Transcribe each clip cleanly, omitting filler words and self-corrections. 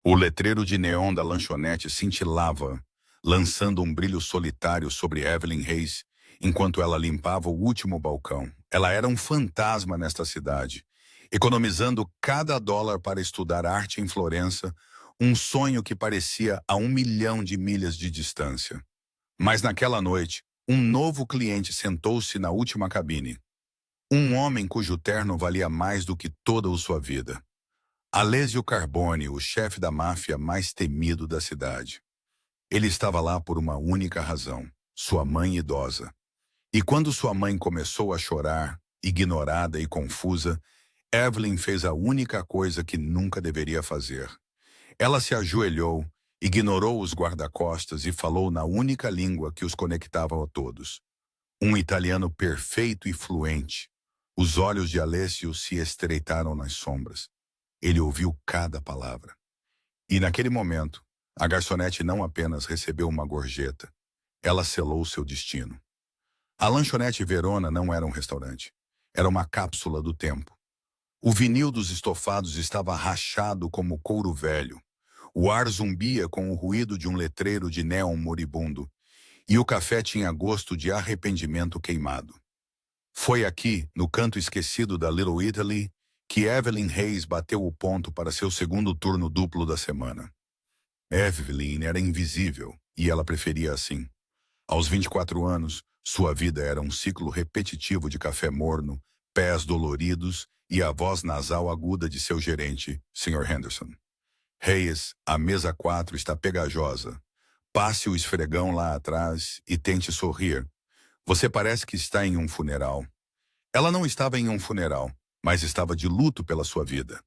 O letreiro de neon da lanchonete cintilava, lançando um brilho solitário sobre Evelyn Hayes, enquanto ela limpava o último balcão. Ela era um fantasma nesta cidade, economizando cada dólar para estudar arte em Florença, um sonho que parecia a 1 milhão de milhas de distância. Mas naquela noite, um novo cliente sentou-se na última cabine. Um homem cujo terno valia mais do que toda a sua vida. Alessio Carbone, o chefe da máfia mais temido da cidade. Ele estava lá por uma única razão: sua mãe idosa. E quando sua mãe começou a chorar, ignorada e confusa, Evelyn fez a única coisa que nunca deveria fazer. Ela se ajoelhou, ignorou os guarda-costas e falou na única língua que os conectava a todos. Um italiano perfeito e fluente. Os olhos de Alessio se estreitaram nas sombras. Ele ouviu cada palavra. E naquele momento, a garçonete não apenas recebeu uma gorjeta, ela selou seu destino. A lanchonete Verona não era um restaurante. Era uma cápsula do tempo. O vinil dos estofados estava rachado como couro velho. O ar zumbia com o ruído de um letreiro de neon moribundo. E o café tinha gosto de arrependimento queimado. Foi aqui, no canto esquecido da Little Italy, que Evelyn Hayes bateu o ponto para seu segundo turno duplo da semana. Evelyn era invisível, e ela preferia assim. Aos 24 anos, sua vida era um ciclo repetitivo de café morno, pés doloridos e a voz nasal aguda de seu gerente, Sr. Henderson. Hayes, a mesa 4 está pegajosa. Passe o esfregão lá atrás e tente sorrir. Você parece que está em um funeral. Ela não estava em um funeral, mas estava de luto pela sua vida.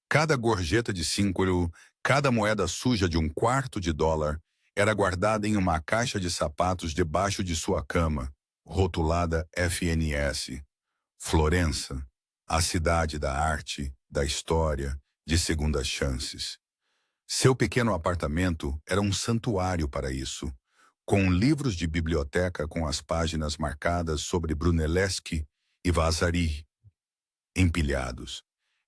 Cada gorjeta de 5 euro, cada moeda suja de $0,25 era guardada em uma caixa de sapatos debaixo de sua cama, rotulada FNS. Florença, a cidade da arte, da história, de segundas chances. Seu pequeno apartamento era um santuário para isso, com livros de biblioteca com as páginas marcadas sobre Brunelleschi e Vasari empilhados.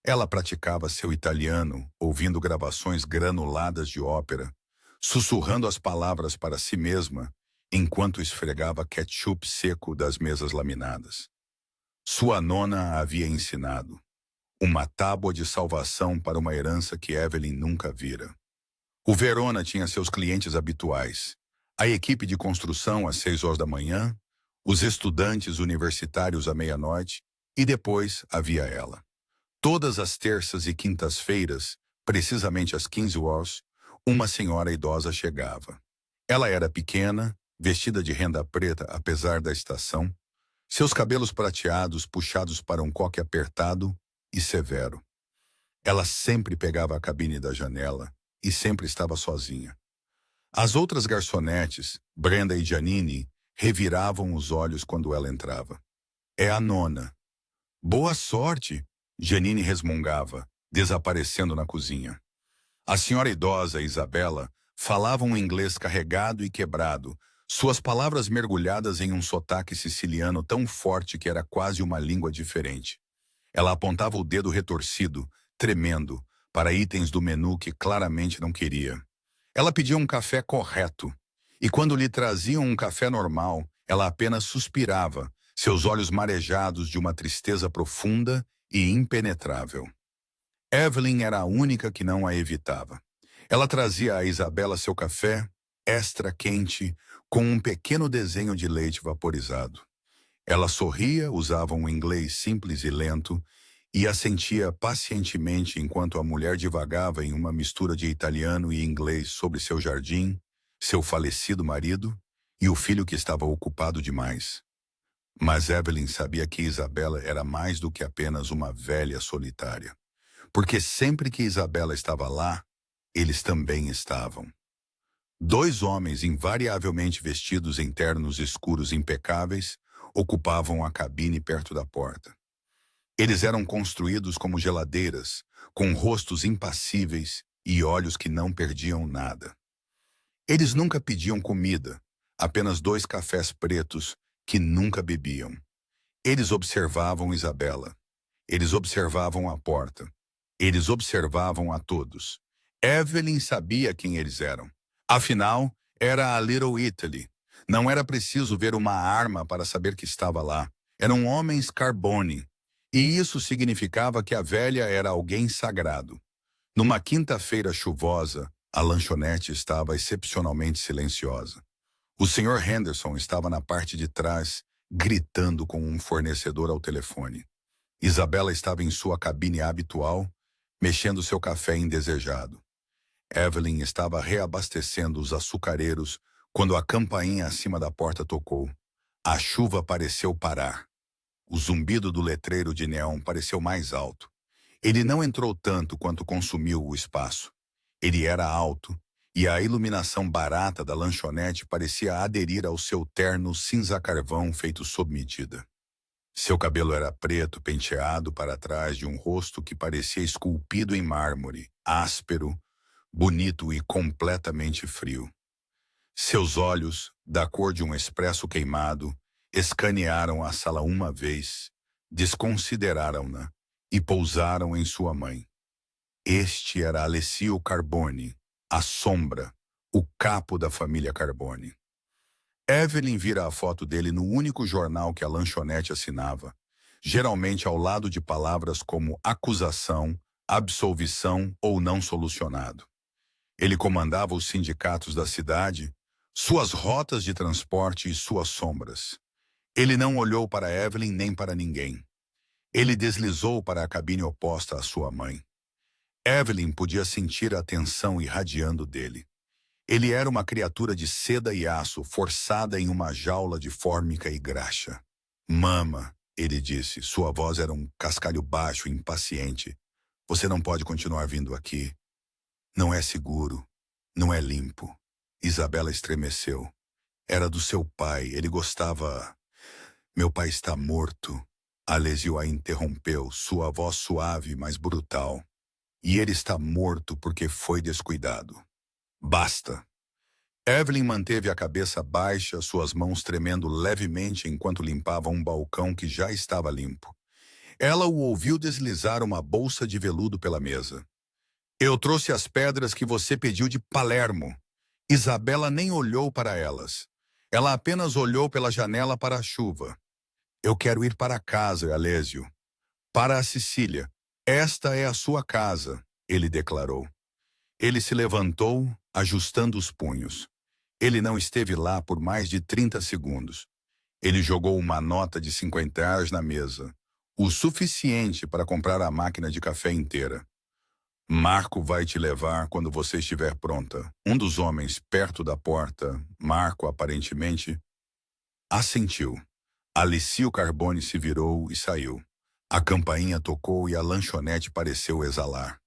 Ela praticava seu italiano, ouvindo gravações granuladas de ópera, sussurrando as palavras para si mesma, enquanto esfregava ketchup seco das mesas laminadas. Sua nona a havia ensinado. Uma tábua de salvação para uma herança que Evelyn nunca vira. O Verona tinha seus clientes habituais. A equipe de construção às 6 horas da manhã, os estudantes universitários à meia-noite, e depois havia ela. Todas as terças e quintas-feiras, precisamente às 15 horas, uma senhora idosa chegava. Ela era pequena, vestida de renda preta apesar da estação, seus cabelos prateados puxados para um coque apertado e severo. Ela sempre pegava a cabine da janela e sempre estava sozinha. As outras garçonetes, Brenda e Giannini, reviravam os olhos quando ela entrava. É a nona. Boa sorte, Giannini resmungava, desaparecendo na cozinha. A senhora idosa, Isabela, falava um inglês carregado e quebrado, suas palavras mergulhadas em um sotaque siciliano tão forte que era quase uma língua diferente. Ela apontava o dedo retorcido, tremendo, para itens do menu que claramente não queria. Ela pedia um café correto, e quando lhe traziam um café normal, ela apenas suspirava, seus olhos marejados de uma tristeza profunda e impenetrável. Evelyn era a única que não a evitava. Ela trazia a Isabela seu café, extra quente, com um pequeno desenho de leite vaporizado. Ela sorria, usava um inglês simples e lento, e assentia pacientemente enquanto a mulher divagava em uma mistura de italiano e inglês sobre seu jardim, seu falecido marido e o filho que estava ocupado demais. Mas Evelyn sabia que Isabela era mais do que apenas uma velha solitária. Porque sempre que Isabela estava lá, eles também estavam. 2 homens invariavelmente vestidos em ternos escuros impecáveis ocupavam a cabine perto da porta. Eles eram construídos como geladeiras, com rostos impassíveis e olhos que não perdiam nada. Eles nunca pediam comida, apenas 2 cafés pretos que nunca bebiam. Eles observavam Isabela. Eles observavam a porta. Eles observavam a todos. Evelyn sabia quem eles eram. Afinal, era a Little Italy. Não era preciso ver uma arma para saber que estava lá. Eram homens Carbone. E isso significava que a velha era alguém sagrado. Numa quinta-feira chuvosa, a lanchonete estava excepcionalmente silenciosa. O Sr. Henderson estava na parte de trás, gritando com um fornecedor ao telefone. Isabela estava em sua cabine habitual, mexendo seu café indesejado. Evelyn estava reabastecendo os açucareiros quando a campainha acima da porta tocou. A chuva pareceu parar. O zumbido do letreiro de neon pareceu mais alto. Ele não entrou tanto quanto consumiu o espaço. Ele era alto, e a iluminação barata da lanchonete parecia aderir ao seu terno cinza-carvão feito sob medida. Seu cabelo era preto, penteado para trás de um rosto que parecia esculpido em mármore, áspero, bonito e completamente frio. Seus olhos, da cor de um expresso queimado, escanearam a sala uma vez, desconsideraram-na e pousaram em sua mãe. Este era Alessio Carbone, a sombra, o capo da família Carbone. Evelyn vira a foto dele no único jornal que a lanchonete assinava, geralmente ao lado de palavras como acusação, absolvição ou não solucionado. Ele comandava os sindicatos da cidade, suas rotas de transporte e suas sombras. Ele não olhou para Evelyn nem para ninguém. Ele deslizou para a cabine oposta à sua mãe. Evelyn podia sentir a tensão irradiando dele. Ele era uma criatura de seda e aço, forçada em uma jaula de fórmica e graxa. Mama, ele disse, sua voz era um cascalho baixo, impaciente. Você não pode continuar vindo aqui. Não é seguro. Não é limpo. Isabela estremeceu. Era do seu pai. Ele gostava... Meu pai está morto. Alessio a interrompeu, sua voz suave, mas brutal. E ele está morto porque foi descuidado. Basta. Evelyn manteve a cabeça baixa, suas mãos tremendo levemente enquanto limpava um balcão que já estava limpo. Ela o ouviu deslizar uma bolsa de veludo pela mesa. Eu trouxe as pedras que você pediu de Palermo. Isabela nem olhou para elas. Ela apenas olhou pela janela para a chuva. Eu quero ir para casa, Alessio. Para a Sicília. Esta é a sua casa, ele declarou. Ele se levantou, ajustando os punhos. Ele não esteve lá por mais de 30 segundos. Ele jogou uma nota de 50 reais na mesa, o suficiente para comprar a máquina de café inteira. Marco vai te levar quando você estiver pronta. Um dos homens perto da porta, Marco aparentemente, assentiu. Alessio Carbone se virou e saiu. A campainha tocou e a lanchonete pareceu exalar.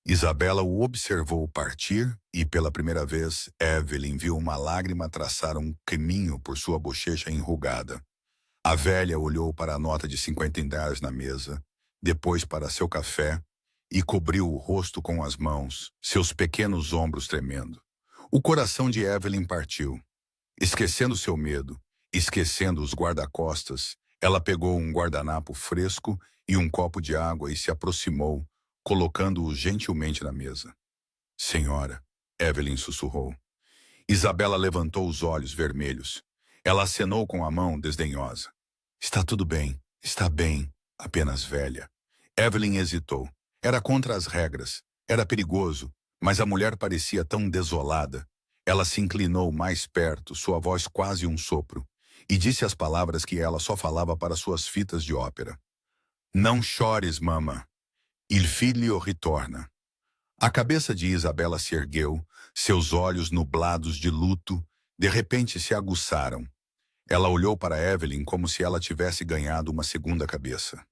Isabela o observou partir e, pela primeira vez, Evelyn viu uma lágrima traçar um caminho por sua bochecha enrugada. A velha olhou para a nota de 50 reais na mesa, depois para seu café e cobriu o rosto com as mãos, seus pequenos ombros tremendo. O coração de Evelyn partiu. Esquecendo seu medo, esquecendo os guarda-costas, ela pegou um guardanapo fresco e um copo de água e se aproximou, colocando-o gentilmente na mesa. Senhora, Evelyn sussurrou. Isabela levantou os olhos vermelhos. Ela acenou com a mão desdenhosa. Está tudo bem, está bem, apenas velha. Evelyn hesitou. Era contra as regras. Era perigoso, mas a mulher parecia tão desolada. Ela se inclinou mais perto, sua voz quase um sopro, e disse as palavras que ela só falava para suas fitas de ópera. Não chores, mama. Il figlio ritorna. A cabeça de Isabela se ergueu, seus olhos nublados de luto, de repente se aguçaram. Ela olhou para Evelyn como se ela tivesse ganhado uma segunda cabeça.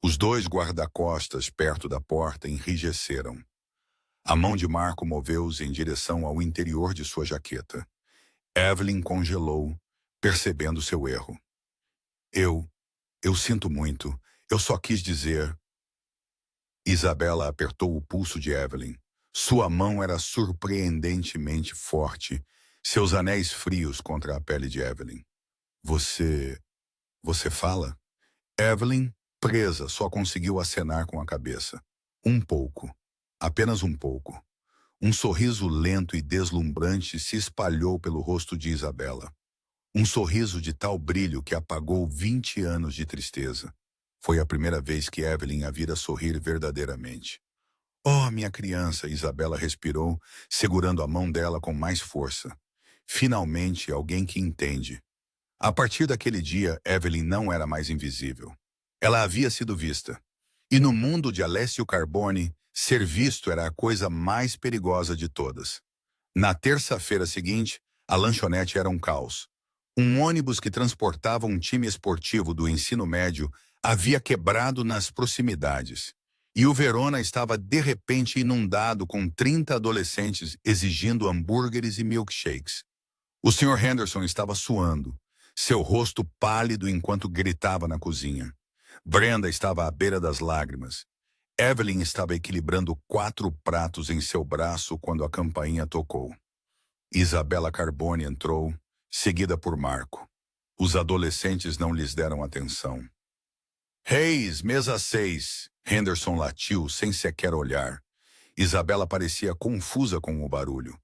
Os dois guarda-costas perto da porta enrijeceram. A mão de Marco moveu-se em direção ao interior de sua jaqueta. Evelyn congelou, percebendo seu erro. Eu sinto muito. Eu só quis dizer... Isabela apertou o pulso de Evelyn. Sua mão era surpreendentemente forte, seus anéis frios contra a pele de Evelyn. Você fala? Evelyn, presa, só conseguiu acenar com a cabeça. Um pouco. Apenas um pouco. Um sorriso lento e deslumbrante se espalhou pelo rosto de Isabela. Um sorriso de tal brilho que apagou 20 anos de tristeza. Foi a primeira vez que Evelyn a vira sorrir verdadeiramente. Oh, minha criança, Isabela respirou, segurando a mão dela com mais força. Finalmente, alguém que entende. A partir daquele dia, Evelyn não era mais invisível. Ela havia sido vista. E no mundo de Alessio Carbone, ser visto era a coisa mais perigosa de todas. Na terça-feira seguinte, a lanchonete era um caos. Um ônibus que transportava um time esportivo do ensino médio havia quebrado nas proximidades. E o Verona estava de repente inundado com 30 adolescentes exigindo hambúrgueres e milkshakes. O Sr. Henderson estava suando, seu rosto pálido enquanto gritava na cozinha. Brenda estava à beira das lágrimas. Evelyn estava equilibrando 4 pratos em seu braço quando a campainha tocou. Isabela Carbone entrou, seguida por Marco. Os adolescentes não lhes deram atenção. Reis, mesa 6. Henderson latiu sem sequer olhar. Isabela parecia confusa com o barulho.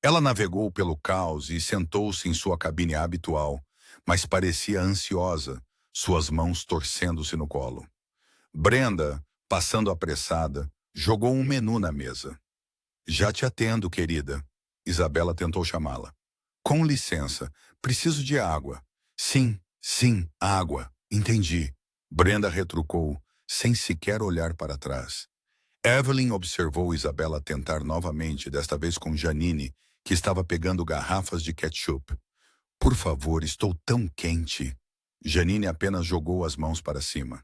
Ela navegou pelo caos e sentou-se em sua cabine habitual, mas parecia ansiosa, suas mãos torcendo-se no colo. Brenda, passando apressada, jogou um menu na mesa. Já te atendo, querida. Isabela tentou chamá-la. Com licença, preciso de água. Sim, água. Entendi. Brenda retrucou, sem sequer olhar para trás. Evelyn observou Isabela tentar novamente, desta vez com Janine, que estava pegando garrafas de ketchup. Por favor, estou tão quente. Janine apenas jogou as mãos para cima.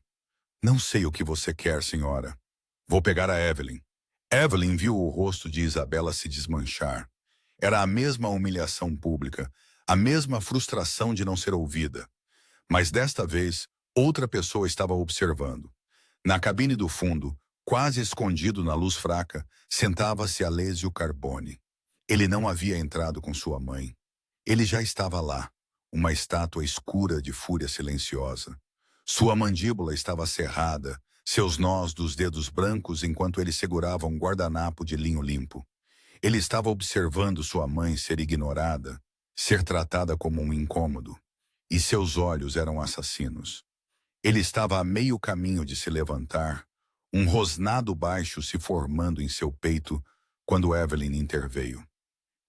Não sei o que você quer, senhora. Vou pegar a Evelyn. Evelyn viu o rosto de Isabela se desmanchar. Era a mesma humilhação pública, a mesma frustração de não ser ouvida. Mas desta vez, outra pessoa estava observando. Na cabine do fundo, quase escondido na luz fraca, sentava-se Alessio Carbone. Ele não havia entrado com sua mãe. Ele já estava lá, uma estátua escura de fúria silenciosa. Sua mandíbula estava cerrada, seus nós dos dedos brancos enquanto ele segurava um guardanapo de linho limpo. Ele estava observando sua mãe ser ignorada, ser tratada como um incômodo. E seus olhos eram assassinos. Ele estava a meio caminho de se levantar, um rosnado baixo se formando em seu peito quando Evelyn interveio.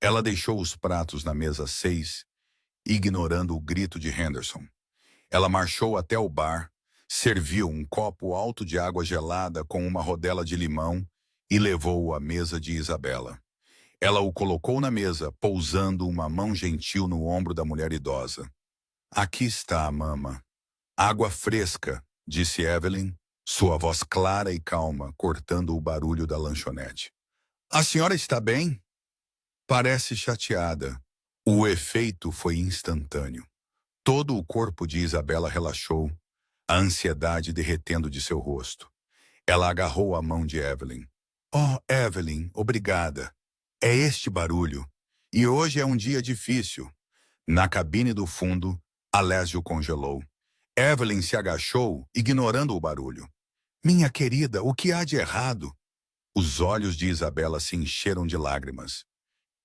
Ela deixou os pratos na mesa 6, ignorando o grito de Henderson. Ela marchou até o bar, serviu um copo alto de água gelada com uma rodela de limão e levou-o à mesa de Isabela. Ela o colocou na mesa, pousando uma mão gentil no ombro da mulher idosa. Aqui está, mama. Água fresca, disse Evelyn, sua voz clara e calma, cortando o barulho da lanchonete. A senhora está bem? Parece chateada. O efeito foi instantâneo. Todo o corpo de Isabela relaxou, a ansiedade derretendo de seu rosto. Ela agarrou a mão de Evelyn. Oh, Evelyn, obrigada. É este barulho. E hoje é um dia difícil. Na cabine do fundo, Alessio congelou. Evelyn se agachou, ignorando o barulho. Minha querida, o que há de errado? Os olhos de Isabela se encheram de lágrimas.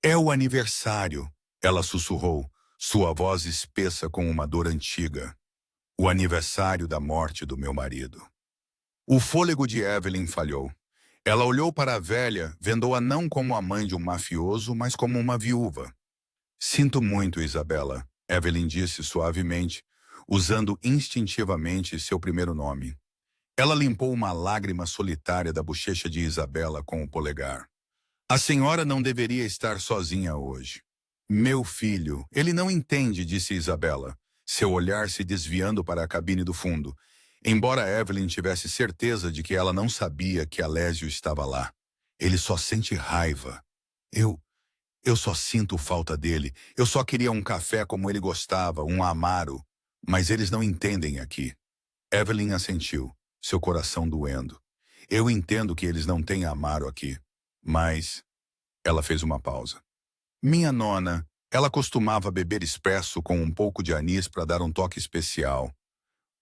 É o aniversário, ela sussurrou, sua voz espessa com uma dor antiga. O aniversário da morte do meu marido. O fôlego de Evelyn falhou. Ela olhou para a velha, vendo-a não como a mãe de um mafioso, mas como uma viúva. Sinto muito, Isabela, Evelyn disse suavemente, usando instintivamente seu primeiro nome. Ela limpou uma lágrima solitária da bochecha de Isabela com o polegar. A senhora não deveria estar sozinha hoje. Meu filho, ele não entende, disse Isabela, seu olhar se desviando para a cabine do fundo, embora Evelyn tivesse certeza de que ela não sabia que Alessio estava lá. Ele só sente raiva. Eu só sinto falta dele. Eu só queria um café como ele gostava, um amaro. Mas eles não entendem aqui. Evelyn assentiu, seu coração doendo. Eu entendo que eles não têm amaro aqui. Mas... Ela fez uma pausa. Minha nona, ela costumava beber expresso com um pouco de anis para dar um toque especial.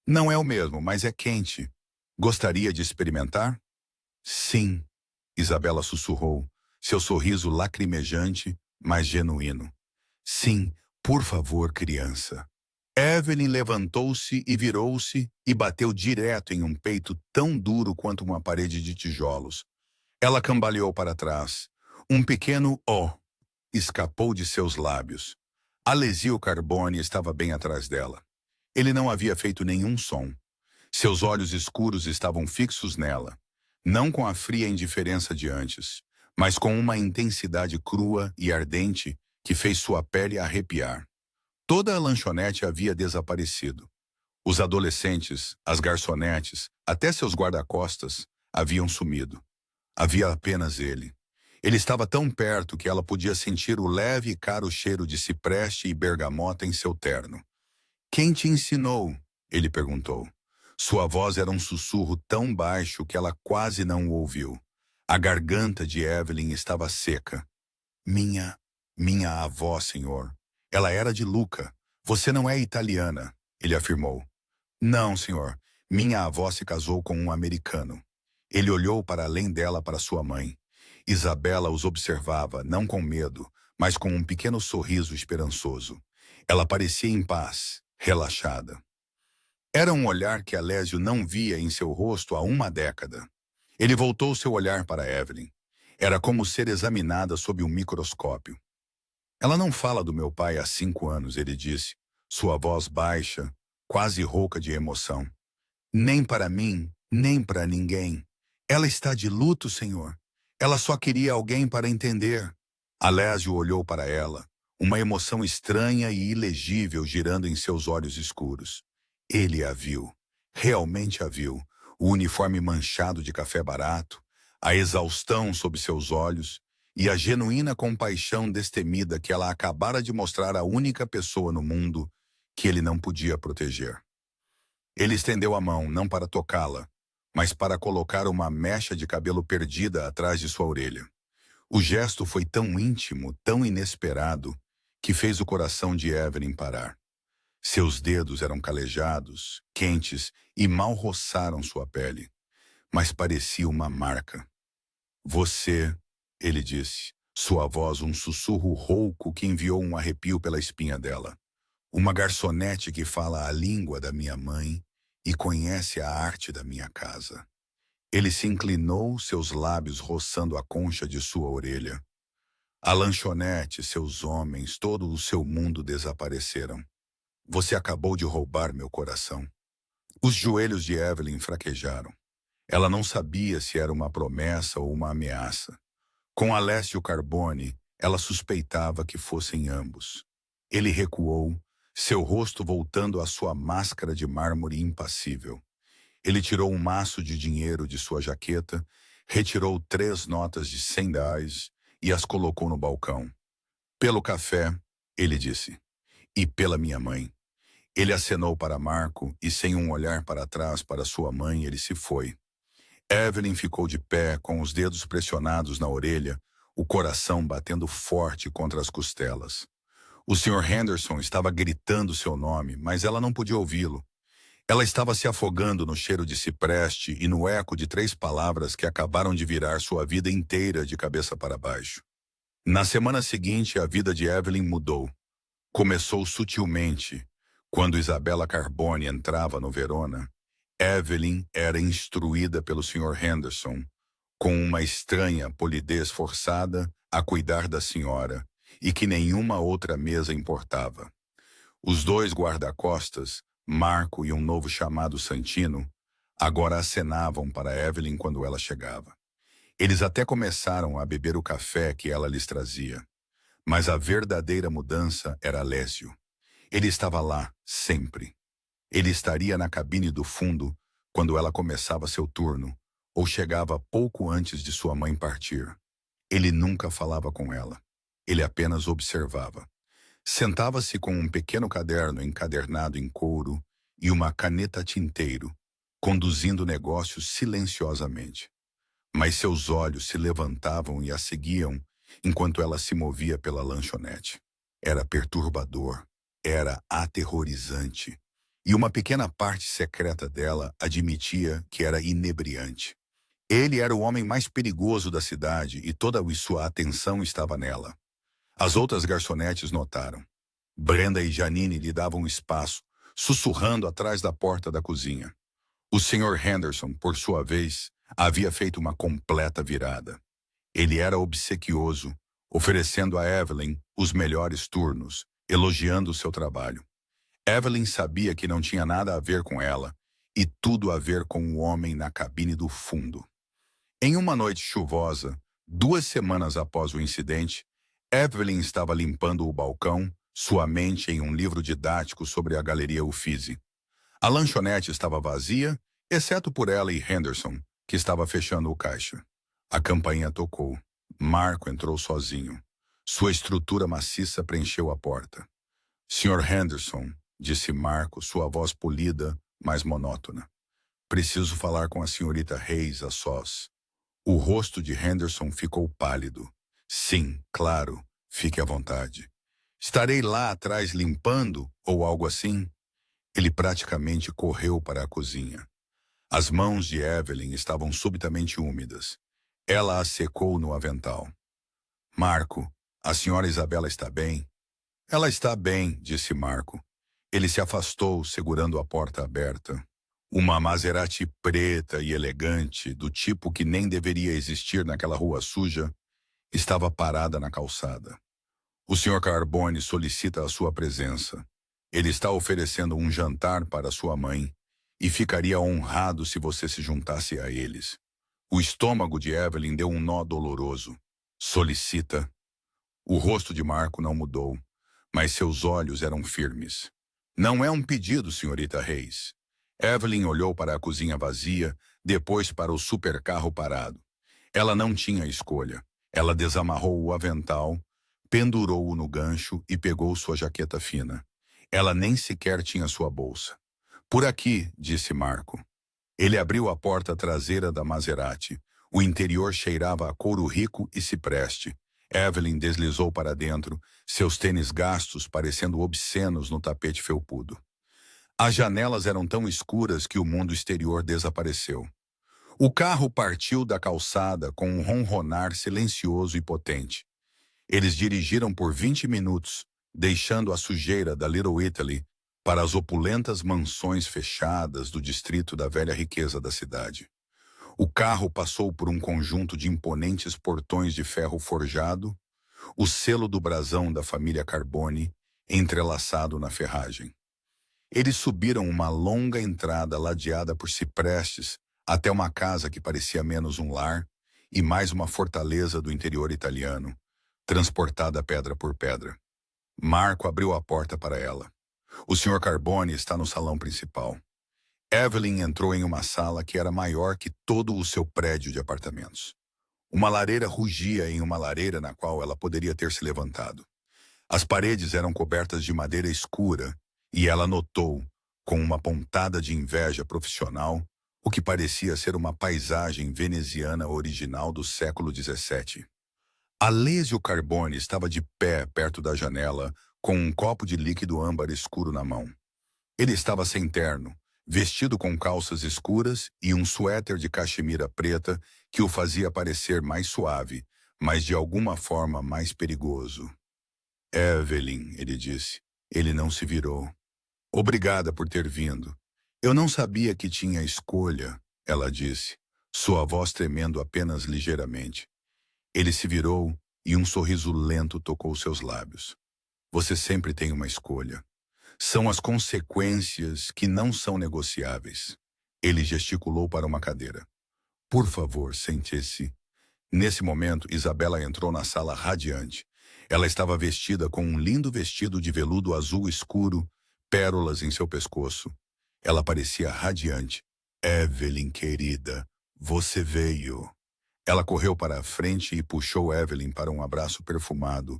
Não é o mesmo, mas é quente. Gostaria de experimentar? Sim, Isabela sussurrou, seu sorriso lacrimejante, mas genuíno. Sim, por favor, criança. Evelyn levantou-se e virou-se e bateu direto em um peito tão duro quanto uma parede de tijolos. Ela cambaleou para trás. Um pequeno "oh" escapou de seus lábios. Alessio Carbone estava bem atrás dela. Ele não havia feito nenhum som. Seus olhos escuros estavam fixos nela, não com a fria indiferença de antes, mas com uma intensidade crua e ardente que fez sua pele arrepiar. Toda a lanchonete havia desaparecido. Os adolescentes, as garçonetes, até seus guarda-costas, haviam sumido. Havia apenas ele. Ele estava tão perto que ela podia sentir o leve e caro cheiro de cipreste e bergamota em seu terno. "Quem te ensinou?" ele perguntou. Sua voz era um sussurro tão baixo que ela quase não o ouviu. A garganta de Evelyn estava seca. Minha avó, senhor. Ela era de Lucca. Você não é italiana", ele afirmou. "Não, senhor. Minha avó se casou com um americano." Ele olhou para além dela para sua mãe. Isabela os observava, não com medo, mas com um pequeno sorriso esperançoso. Ela parecia em paz, relaxada. Era um olhar que Alessio não via em seu rosto há uma década. Ele voltou seu olhar para Evelyn. Era como ser examinada sob um microscópio. "Ela não fala do meu pai há 5 anos", ele disse, sua voz baixa, quase rouca de emoção. "Nem para mim, nem para ninguém. Ela está de luto, senhor. Ela só queria alguém para entender." Alessio olhou para ela, uma emoção estranha e ilegível girando em seus olhos escuros. Ele a viu, realmente a viu, o uniforme manchado de café barato, a exaustão sob seus olhos e a genuína compaixão destemida que ela acabara de mostrar à única pessoa no mundo que ele não podia proteger. Ele estendeu a mão, não para tocá-la, mas para colocar uma mecha de cabelo perdida atrás de sua orelha. O gesto foi tão íntimo, tão inesperado, que fez o coração de Evelyn parar. Seus dedos eram calejados, quentes e mal roçaram sua pele, mas parecia uma marca. "Você", ele disse, sua voz um sussurro rouco que enviou um arrepio pela espinha dela. "Uma garçonete que fala a língua da minha mãe e conhece a arte da minha casa." Ele se inclinou, seus lábios roçando a concha de sua orelha. "A lanchonete, seus homens, todo o seu mundo desapareceram. Você acabou de roubar meu coração." Os joelhos de Evelyn fraquejaram. Ela não sabia se era uma promessa ou uma ameaça. Com Alessio Carbone, ela suspeitava que fossem ambos. Ele recuou, seu rosto voltando à sua máscara de mármore impassível. Ele tirou um maço de dinheiro de sua jaqueta, retirou 3 notas de US$ 100 e as colocou no balcão. "Pelo café", ele disse, "e pela minha mãe." Ele acenou para Marco e, sem um olhar para trás para sua mãe, ele se foi. Evelyn ficou de pé, com os dedos pressionados na orelha, o coração batendo forte contra as costelas. O Sr. Henderson estava gritando seu nome, mas ela não podia ouvi-lo. Ela estava se afogando no cheiro de cipreste e no eco de 3 palavras que acabaram de virar sua vida inteira de cabeça para baixo. Na semana seguinte, a vida de Evelyn mudou. Começou sutilmente. Quando Isabela Carbone entrava no Verona, Evelyn era instruída pelo Sr. Henderson, com uma estranha polidez forçada, a cuidar da senhora, e que nenhuma outra mesa importava. Os 2 guarda-costas, Marco e um novo chamado Santino, agora acenavam para Evelyn quando ela chegava. Eles até começaram a beber o café que ela lhes trazia. Mas a verdadeira mudança era Alessio. Ele estava lá, sempre. Ele estaria na cabine do fundo quando ela começava seu turno, ou chegava pouco antes de sua mãe partir. Ele nunca falava com ela. Ele apenas observava. Sentava-se com um pequeno caderno encadernado em couro e uma caneta tinteiro, conduzindo negócios silenciosamente. Mas seus olhos se levantavam e a seguiam enquanto ela se movia pela lanchonete. Era perturbador, era aterrorizante, e uma pequena parte secreta dela admitia que era inebriante. Ele era o homem mais perigoso da cidade e toda a sua atenção estava nela. As outras garçonetes notaram. Brenda e Janine lhe davam espaço, sussurrando atrás da porta da cozinha. O Sr. Henderson, por sua vez, havia feito uma completa virada. Ele era obsequioso, oferecendo a Evelyn os melhores turnos, elogiando seu trabalho. Evelyn sabia que não tinha nada a ver com ela e tudo a ver com o homem na cabine do fundo. Em uma noite chuvosa, 2 semanas após o incidente, Evelyn estava limpando o balcão, sua mente em um livro didático sobre a Galeria Uffizi. A lanchonete estava vazia, exceto por ela e Henderson, que estava fechando o caixa. A campainha tocou. Marco entrou sozinho. Sua estrutura maciça preencheu a porta. Sr. Henderson, disse Marco, sua voz polida, mas monótona. Preciso falar com a senhorita Hayes a sós. O rosto de Henderson ficou pálido. Sim, claro, fique à vontade. Estarei lá atrás limpando ou algo assim? Ele praticamente correu para a cozinha. As mãos de Evelyn estavam subitamente úmidas. Ela as secou no avental. Marco, a senhora Isabela está bem? Ela está bem, disse Marco. Ele se afastou, segurando a porta aberta. Uma Maserati preta e elegante, do tipo que nem deveria existir naquela rua suja, estava parada na calçada. O Sr. Carbone solicita a sua presença. Ele está oferecendo um jantar para sua mãe e ficaria honrado se você se juntasse a eles. O estômago de Evelyn deu um nó doloroso. Solicita. O rosto de Marco não mudou, mas seus olhos eram firmes. Não é um pedido, senhorita Hayes. Evelyn olhou para a cozinha vazia, depois para o supercarro parado. Ela não tinha escolha. Ela desamarrou o avental, pendurou-o no gancho e pegou sua jaqueta fina. Ela nem sequer tinha sua bolsa. Por aqui, disse Marco. Ele abriu a porta traseira da Maserati. O interior cheirava a couro rico e cipreste. Evelyn deslizou para dentro, seus tênis gastos parecendo obscenos no tapete felpudo. As janelas eram tão escuras que o mundo exterior desapareceu. O carro partiu da calçada com um ronronar silencioso e potente. Eles dirigiram por 20 minutos, deixando a sujeira da Little Italy para as opulentas mansões fechadas do distrito da velha riqueza da cidade. O carro passou por um conjunto de imponentes portões de ferro forjado, o selo do brasão da família Carbone entrelaçado na ferragem. Eles subiram uma longa entrada ladeada por ciprestes até uma casa que parecia menos um lar e mais uma fortaleza do interior italiano, transportada pedra por pedra. Marco abriu a porta para ela. O Sr. Carbone está no salão principal. Evelyn entrou em uma sala que era maior que todo o seu prédio de apartamentos. Uma lareira rugia em uma lareira na qual ela poderia ter se levantado. As paredes eram cobertas de madeira escura e ela notou, com uma pontada de inveja profissional, o que parecia ser uma paisagem veneziana original do século XVII. Alessio Carbone estava de pé perto da janela, com um copo de líquido âmbar escuro na mão. Ele estava sem terno, vestido com calças escuras e um suéter de caxemira preta que o fazia parecer mais suave, mas de alguma forma mais perigoso. Evelyn, ele disse. Ele não se virou. Obrigada por ter vindo. Eu não sabia que tinha escolha, ela disse, sua voz tremendo apenas ligeiramente. Ele se virou e um sorriso lento tocou seus lábios. Você sempre tem uma escolha. São as consequências que não são negociáveis. Ele gesticulou para uma cadeira. Por favor, sente-se. Nesse momento, Isabela entrou na sala radiante. Ela estava vestida com um lindo vestido de veludo azul escuro, pérolas em seu pescoço. Ela parecia radiante. Evelyn, querida, você veio. Ela correu para a frente e puxou Evelyn para um abraço perfumado,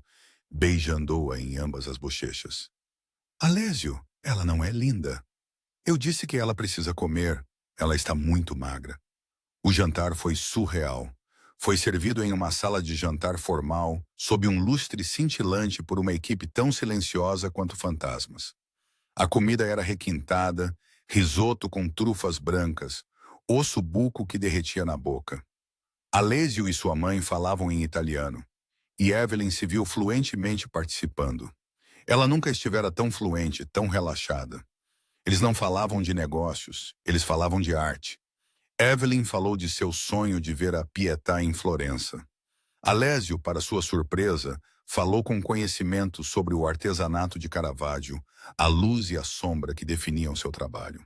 beijando-a em ambas as bochechas. Alessio, ela não é linda. Eu disse que ela precisa comer. Ela está muito magra. O jantar foi surreal. Foi servido em uma sala de jantar formal, sob um lustre cintilante por uma equipe tão silenciosa quanto fantasmas. A comida era requintada, risoto com trufas brancas, osso buco que derretia na boca. Alessio e sua mãe falavam em italiano, e Evelyn se viu fluentemente participando. Ela nunca estivera tão fluente, tão relaxada. Eles não falavam de negócios, eles falavam de arte. Evelyn falou de seu sonho de ver a Pietà em Florença. Alessio, para sua surpresa, falou com conhecimento sobre o artesanato de Caravaggio, a luz e a sombra que definiam seu trabalho.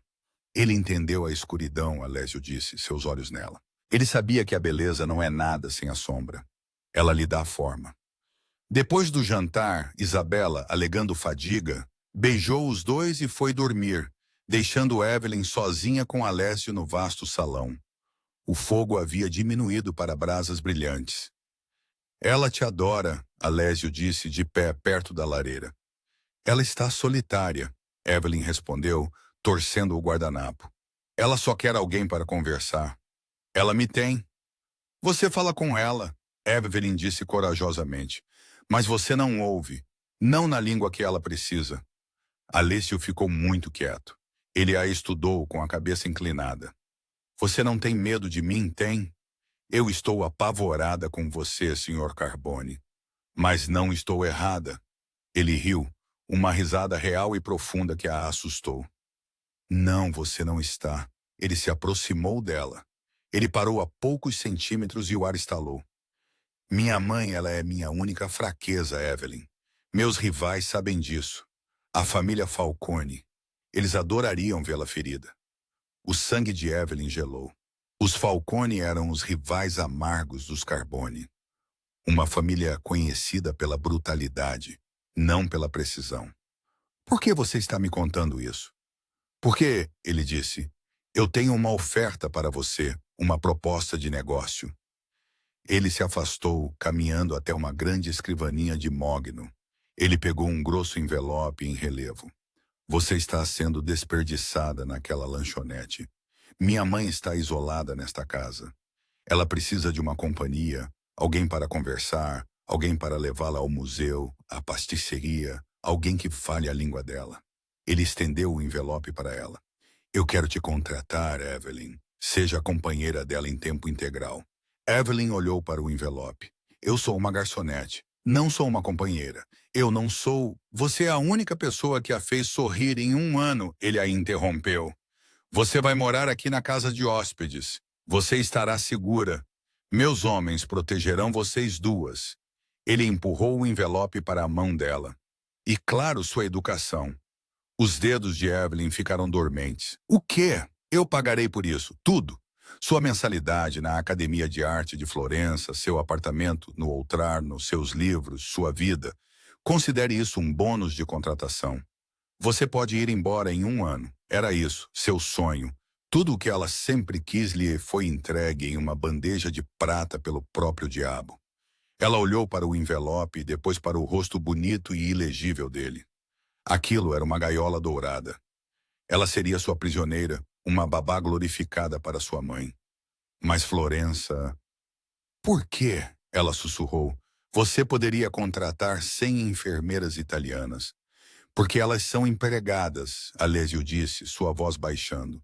Ele entendeu a escuridão, Alessio disse, seus olhos nela. Ele sabia que a beleza não é nada sem a sombra. Ela lhe dá forma. Depois do jantar, Isabella, alegando fadiga, beijou os dois e foi dormir, deixando Evelyn sozinha com Alessio no vasto salão. O fogo havia diminuído para brasas brilhantes. Ela te adora, Alessio disse de pé perto da lareira. Ela está solitária, Evelyn respondeu, torcendo o guardanapo. Ela só quer alguém para conversar. Ela me tem. Você fala com ela, Evelyn disse corajosamente. Mas você não ouve, não na língua que ela precisa. Alessio ficou muito quieto. Ele a estudou com a cabeça inclinada. Você não tem medo de mim, tem? Eu estou apavorada com você, Sr. Carbone. Mas não estou errada. Ele riu, uma risada real e profunda que a assustou. Não, você não está. Ele se aproximou dela. Ele parou a poucos centímetros e o ar estalou. Minha mãe, ela é minha única fraqueza, Evelyn. Meus rivais sabem disso. A família Falcone. Eles adorariam vê-la ferida. O sangue de Evelyn gelou. Os Falcone eram os rivais amargos dos Carbone. Uma família conhecida pela brutalidade, não pela precisão. Por que você está me contando isso? Porque, ele disse, eu tenho uma oferta para você, uma proposta de negócio. Ele se afastou, caminhando até uma grande escrivaninha de mogno. Ele pegou um grosso envelope em relevo. Você está sendo desperdiçada naquela lanchonete. Minha mãe está isolada nesta casa. Ela precisa de uma companhia, alguém para conversar, alguém para levá-la ao museu, à pasticceria, alguém que fale a língua dela. Ele estendeu o envelope para ela. Eu quero te contratar, Evelyn. Seja a companheira dela em tempo integral. Evelyn olhou para o envelope. Eu sou uma garçonete. Não sou uma companheira. Eu não sou... Você é a única pessoa que a fez sorrir em 1 ano, ele a interrompeu. Você vai morar aqui na casa de hóspedes. Você estará segura. Meus homens protegerão vocês duas. Ele empurrou o envelope para a mão dela. E claro, sua educação. Os dedos de Evelyn ficaram dormentes. O quê? Eu pagarei por isso, tudo. Sua mensalidade na Academia de Arte de Florença, seu apartamento no Oltrarno, seus livros, sua vida. Considere isso um bônus de contratação. Você pode ir embora em 1 ano. Era isso, seu sonho. Tudo o que ela sempre quis lhe foi entregue em uma bandeja de prata pelo próprio diabo. Ela olhou para o envelope e depois para o rosto bonito e ilegível dele. Aquilo era uma gaiola dourada. Ela seria sua prisioneira, uma babá glorificada para sua mãe. Mas Florença... Por quê? Ela sussurrou. Você poderia contratar 100 enfermeiras italianas. Porque elas são empregadas, Alessio disse, sua voz baixando.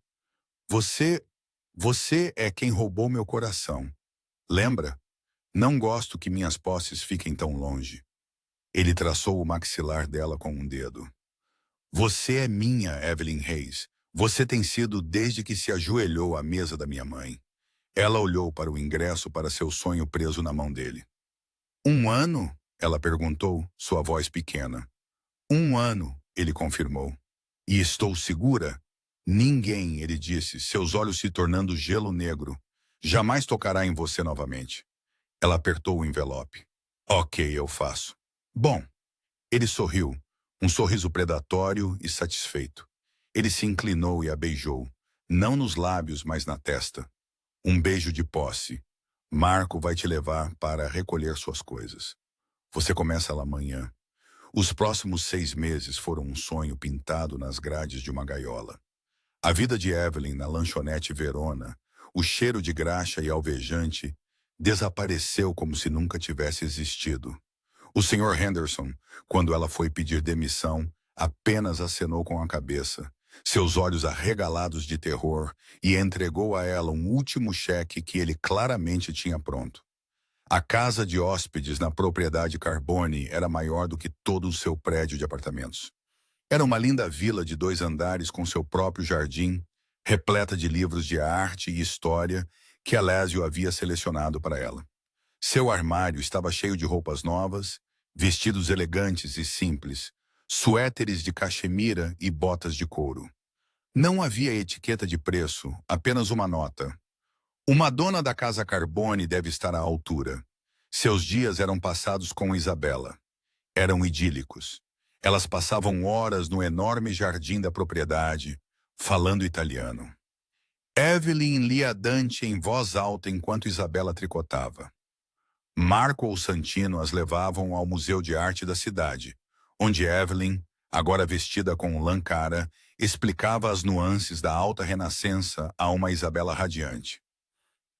Você é quem roubou meu coração. Lembra? Não gosto que minhas posses fiquem tão longe. Ele traçou o maxilar dela com um dedo. Você é minha, Evelyn Reis. Você tem sido desde que se ajoelhou à mesa da minha mãe. Ela olhou para o ingresso para seu sonho preso na mão dele. 1 ano? Ela perguntou, sua voz pequena. 1 ano, ele confirmou. E estou segura? Ninguém, ele disse, seus olhos se tornando gelo negro. Jamais tocará em você novamente. Ela apertou o envelope. Ok, eu faço. Bom, ele sorriu, um sorriso predatório e satisfeito. Ele se inclinou e a beijou, não nos lábios, mas na testa. Um beijo de posse. Marco vai te levar para recolher suas coisas. Você começa lá amanhã. Os próximos 6 meses foram um sonho pintado nas grades de uma gaiola. A vida de Evelyn na lanchonete Verona, o cheiro de graxa e alvejante, desapareceu como se nunca tivesse existido. O Sr. Henderson, quando ela foi pedir demissão, apenas acenou com a cabeça, seus olhos arregalados de terror, e entregou a ela um último cheque que ele claramente tinha pronto. A casa de hóspedes na propriedade Carbone era maior do que todo o seu prédio de apartamentos. Era uma linda vila de 2 andares com seu próprio jardim, repleta de livros de arte e história que Alésio havia selecionado para ela. Seu armário estava cheio de roupas novas, vestidos elegantes e simples, suéteres de cachemira e botas de couro. Não havia etiqueta de preço, apenas uma nota. Uma dona da casa Carbone deve estar à altura. Seus dias eram passados com Isabela. Eram idílicos. Elas passavam horas no enorme jardim da propriedade, falando italiano. Evelyn lia Dante em voz alta enquanto Isabela tricotava. Marco ou Santino as levavam ao Museu de Arte da cidade, onde Evelyn, agora vestida com lã cara, explicava as nuances da alta renascença a uma Isabela radiante.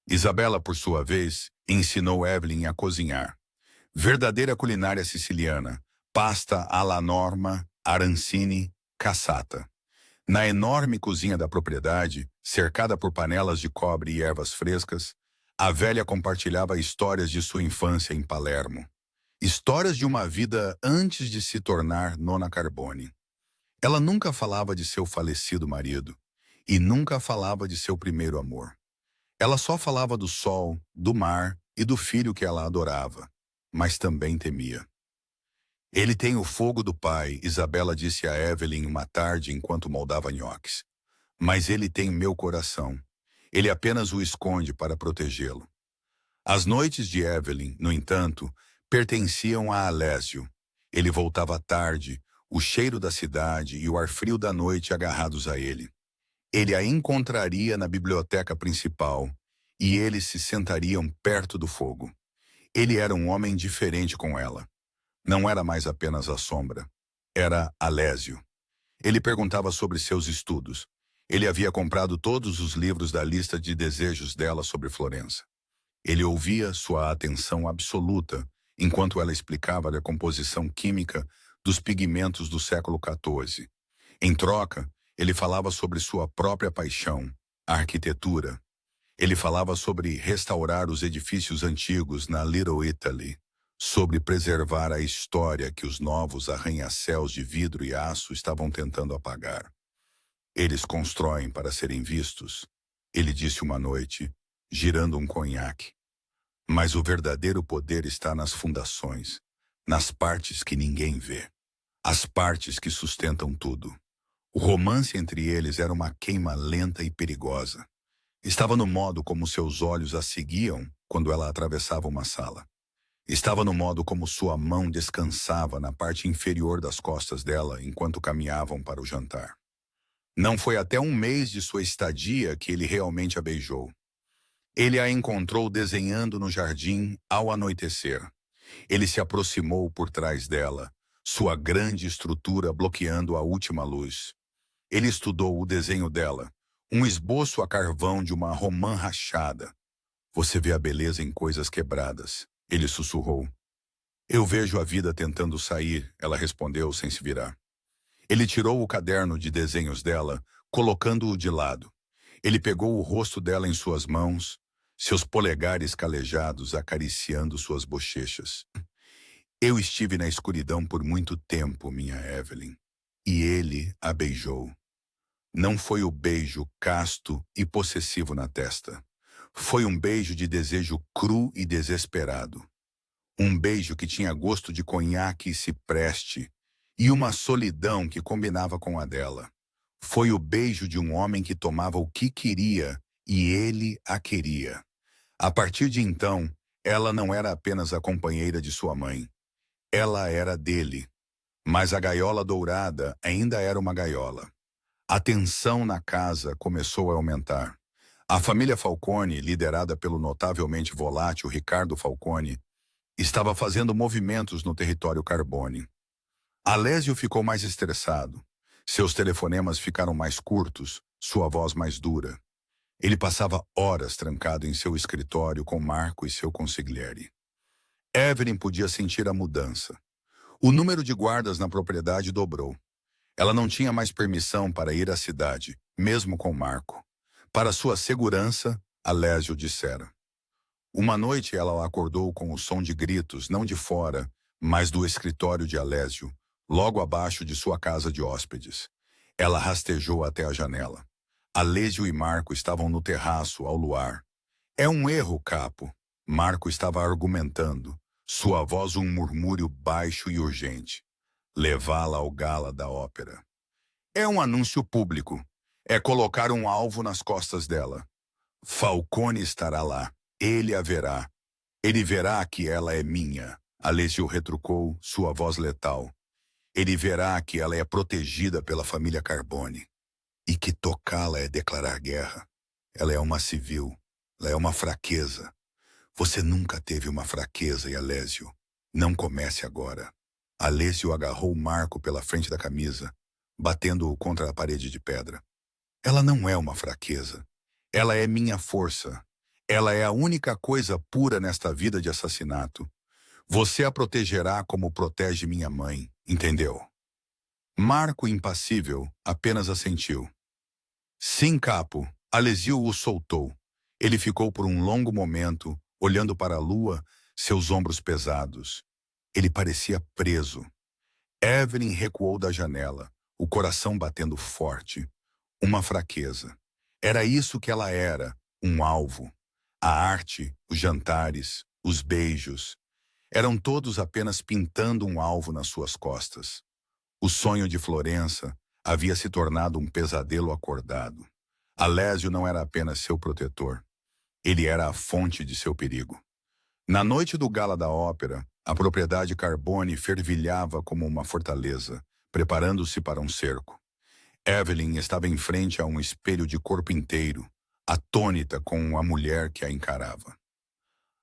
Isabela, por sua vez, ensinou Evelyn a cozinhar. Verdadeira culinária siciliana, pasta alla norma, arancine, cassata. Na enorme cozinha da propriedade, cercada por panelas de cobre e ervas frescas, a velha compartilhava histórias de sua infância em Palermo. Histórias de uma vida antes de se tornar Nona Carbone. Ela nunca falava de seu falecido marido e nunca falava de seu primeiro amor. Ela só falava do sol, do mar e do filho que ela adorava, mas também temia. Ele tem o fogo do pai, Isabela disse a Evelyn uma tarde enquanto moldava nhoques. Mas ele tem meu coração. Ele apenas o esconde para protegê-lo. As noites de Evelyn, no entanto, pertenciam a Alésio. Ele voltava tarde, o cheiro da cidade e o ar frio da noite agarrados a ele. Ele a encontraria na biblioteca principal e eles se sentariam perto do fogo. Ele era um homem diferente com ela. Não era mais apenas a sombra. Era Alésio. Ele perguntava sobre seus estudos. Ele havia comprado todos os livros da lista de desejos dela sobre Florença. Ele ouvia sua atenção absoluta enquanto ela explicava a composição química dos pigmentos do século XIV. Em troca, ele falava sobre sua própria paixão, a arquitetura. Ele falava sobre restaurar os edifícios antigos na Little Italy, sobre preservar a história que os novos arranha-céus de vidro e aço estavam tentando apagar. Eles constroem para serem vistos, ele disse uma noite, girando um conhaque. Mas o verdadeiro poder está nas fundações, nas partes que ninguém vê, as partes que sustentam tudo. O romance entre eles era uma queima lenta e perigosa. Estava no modo como seus olhos a seguiam quando ela atravessava uma sala. Estava no modo como sua mão descansava na parte inferior das costas dela enquanto caminhavam para o jantar. Não foi até um mês de sua estadia que ele realmente a beijou. Ele a encontrou desenhando no jardim ao anoitecer. Ele se aproximou por trás dela, sua grande estrutura bloqueando a última luz. Ele estudou o desenho dela, um esboço a carvão de uma romã rachada. Você vê a beleza em coisas quebradas, ele sussurrou. Eu vejo a vida tentando sair, ela respondeu sem se virar. Ele tirou o caderno de desenhos dela, colocando-o de lado. Ele pegou o rosto dela em suas mãos, seus polegares calejados acariciando suas bochechas. Eu estive na escuridão por muito tempo, minha Evelyn, e ele a beijou. Não foi o beijo casto e possessivo na testa. Foi um beijo de desejo cru e desesperado. Um beijo que tinha gosto de conhaque e cipreste, e uma solidão que combinava com a dela. Foi o beijo de um homem que tomava o que queria e ele a queria. A partir de então, ela não era apenas a companheira de sua mãe. Ela era dele. Mas a gaiola dourada ainda era uma gaiola. A tensão na casa começou a aumentar. A família Falcone, liderada pelo notavelmente volátil Ricardo Falcone, estava fazendo movimentos no território Carbone. Alésio ficou mais estressado. Seus telefonemas ficaram mais curtos, sua voz mais dura. Ele passava horas trancado em seu escritório com Marco e seu consigliere. Evelyn podia sentir a mudança. O número de guardas na propriedade dobrou. Ela não tinha mais permissão para ir à cidade, mesmo com Marco. Para sua segurança, Alésio dissera. Uma noite ela acordou com o som de gritos, não de fora, mas do escritório de Alésio, logo abaixo de sua casa de hóspedes. Ela rastejou até a janela. Alésio e Marco estavam no terraço, ao luar. É um erro, capo. Marco estava argumentando, sua voz um murmúrio baixo e urgente. Levá-la ao gala da ópera. É um anúncio público. É colocar um alvo nas costas dela. Falcone estará lá. Ele a verá. Ele verá que ela é minha. Alessio retrucou, sua voz letal. Ele verá que ela é protegida pela família Carbone. E que tocá-la é declarar guerra. Ela é uma civil. Ela é uma fraqueza. Você nunca teve uma fraqueza, Alessio. Não comece agora. Alessio agarrou Marco pela frente da camisa, batendo-o contra a parede de pedra. Ela não é uma fraqueza. Ela é minha força. Ela é a única coisa pura nesta vida de assassinato. Você a protegerá como protege minha mãe, entendeu? Marco, impassível, apenas assentiu. Sim, capo. Alessio o soltou. Ele ficou por um longo momento, olhando para a lua, seus ombros pesados. Ele parecia preso. Evelyn recuou da janela, o coração batendo forte. Uma fraqueza. Era isso que ela era, um alvo. A arte, os jantares, os beijos. Eram todos apenas pintando um alvo nas suas costas. O sonho de Florença havia se tornado um pesadelo acordado. Alésio não era apenas seu protetor. Ele era a fonte de seu perigo. Na noite do gala da ópera, a propriedade Carbone fervilhava como uma fortaleza, preparando-se para um cerco. Evelyn estava em frente a um espelho de corpo inteiro, atônita com a mulher que a encarava.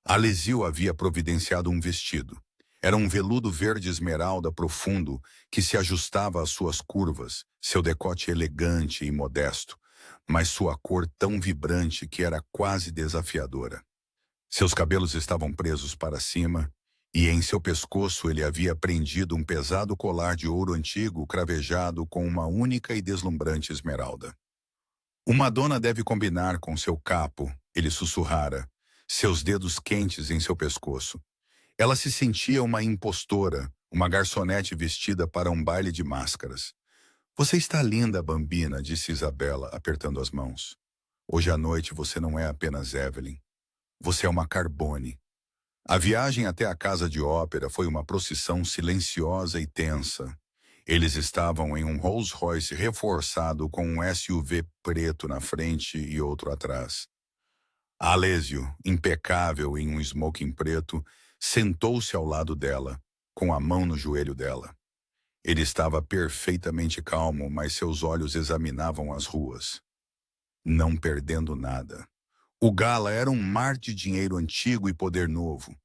Alessio havia providenciado um vestido. Era um veludo verde esmeralda profundo que se ajustava às suas curvas, seu decote elegante e modesto, mas sua cor tão vibrante que era quase desafiadora. Seus cabelos estavam presos para cima, e em seu pescoço ele havia prendido um pesado colar de ouro antigo cravejado com uma única e deslumbrante esmeralda. Uma dona deve combinar com seu capo, ele sussurrara, seus dedos quentes em seu pescoço. Ela se sentia uma impostora, uma garçonete vestida para um baile de máscaras. Você está linda, Bambina, disse Isabela, apertando as mãos. Hoje à noite você não é apenas Evelyn. Você é uma Carbone. A viagem até a casa de ópera foi uma procissão silenciosa e tensa. Eles estavam em um Rolls-Royce reforçado com um SUV preto na frente e outro atrás. Alessio, impecável em um smoking preto, sentou-se ao lado dela, com a mão no joelho dela. Ele estava perfeitamente calmo, mas seus olhos examinavam as ruas, não perdendo nada. O gala era um mar de dinheiro antigo e poder novo.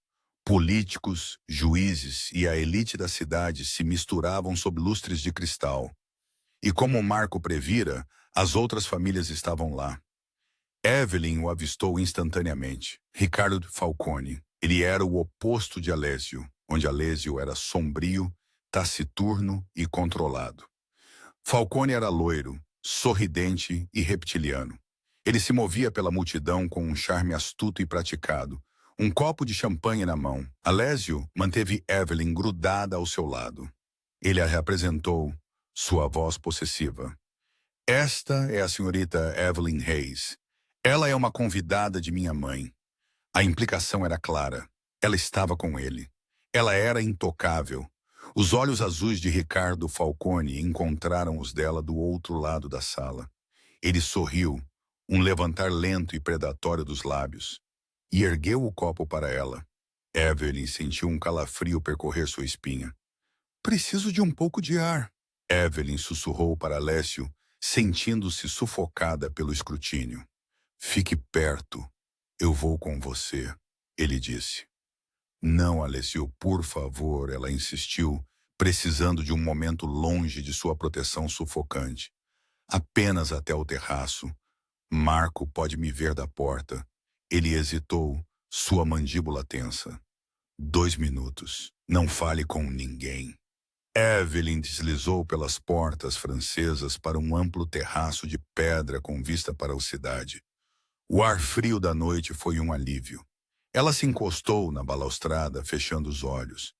Políticos, juízes e a elite da cidade se misturavam sob lustres de cristal. E como Marco previra, as outras famílias estavam lá. Evelyn o avistou instantaneamente. Ricardo Falcone. Ele era o oposto de Alessio, onde Alessio era sombrio, taciturno e controlado. Falcone era loiro, sorridente e reptiliano. Ele se movia pela multidão com um charme astuto e praticado, um copo de champanhe na mão. Alessio manteve Evelyn grudada ao seu lado. Ele a reapresentou, sua voz possessiva. Esta é a senhorita Evelyn Hayes. Ela é uma convidada de minha mãe. A implicação era clara. Ela estava com ele. Ela era intocável. Os olhos azuis de Ricardo Falcone encontraram os dela do outro lado da sala. Ele sorriu, um levantar lento e predatório dos lábios, e ergueu o copo para ela. Evelyn sentiu um calafrio percorrer sua espinha. Preciso de um pouco de ar. Evelyn sussurrou para Alessio, sentindo-se sufocada pelo escrutínio. Fique perto. Eu vou com você, ele disse. Não, Alessio, por favor, ela insistiu, precisando de um momento longe de sua proteção sufocante. Apenas até o terraço. Marco pode me ver da porta. Ele hesitou, sua mandíbula tensa. 2 minutos. Não fale com ninguém. Evelyn deslizou pelas portas francesas para um amplo terraço de pedra com vista para a cidade. O ar frio da noite foi um alívio. Ela se encostou na balaustrada, fechando os olhos.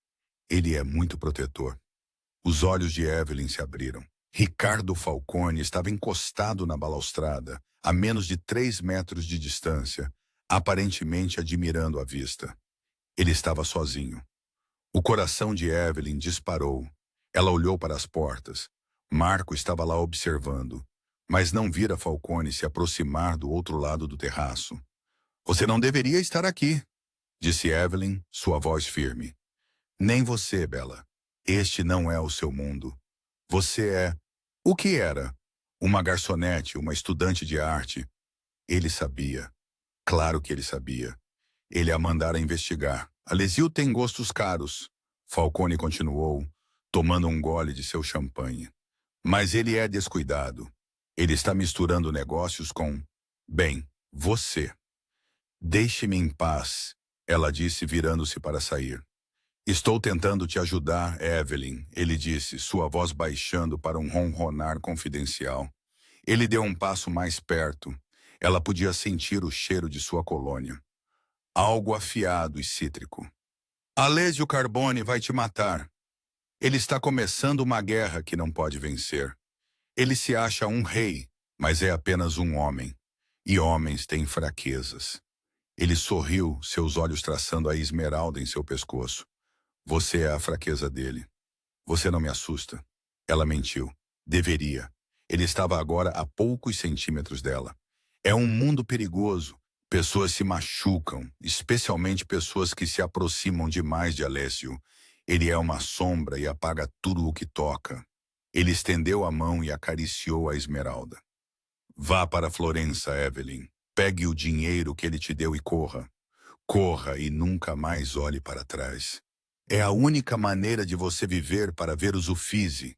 Ele é muito protetor. Os olhos de Evelyn se abriram. Ricardo Falcone estava encostado na balaustrada, a menos de 3 metros de distância, aparentemente admirando a vista. Ele estava sozinho. O coração de Evelyn disparou. Ela olhou para as portas. Marco estava lá observando, mas não vira Falcone se aproximar do outro lado do terraço. "Você não deveria estar aqui", disse Evelyn, sua voz firme. "Nem você, Bella. Este não é o seu mundo. Você é... O que era? Uma garçonete, uma estudante de arte." Ele sabia. Claro que ele sabia. Ele a mandara investigar. "Alesio tem gostos caros", Falcone continuou, tomando um gole de seu champanhe. "Mas ele é descuidado. Ele está misturando negócios com... Bem, você." "Deixe-me em paz", ela disse, virando-se para sair. "Estou tentando te ajudar, Evelyn", ele disse, sua voz baixando para um ronronar confidencial. Ele deu um passo mais perto. Ela podia sentir o cheiro de sua colônia. Algo afiado e cítrico. "Alesio Carbone vai te matar. Ele está começando uma guerra que não pode vencer. Ele se acha um rei, mas é apenas um homem. E homens têm fraquezas." Ele sorriu, seus olhos traçando a esmeralda em seu pescoço. "Você é a fraqueza dele. Você não me assusta." Ela mentiu. Deveria. Ele estava agora a poucos centímetros dela. É um mundo perigoso. Pessoas se machucam, especialmente pessoas que se aproximam demais de Alessio. Ele é uma sombra e apaga tudo o que toca. Ele estendeu a mão e acariciou a esmeralda. "Vá para Florença, Evelyn. Pegue o dinheiro que ele te deu e corra. Corra e nunca mais olhe para trás. É a única maneira de você viver para ver os Uffizi."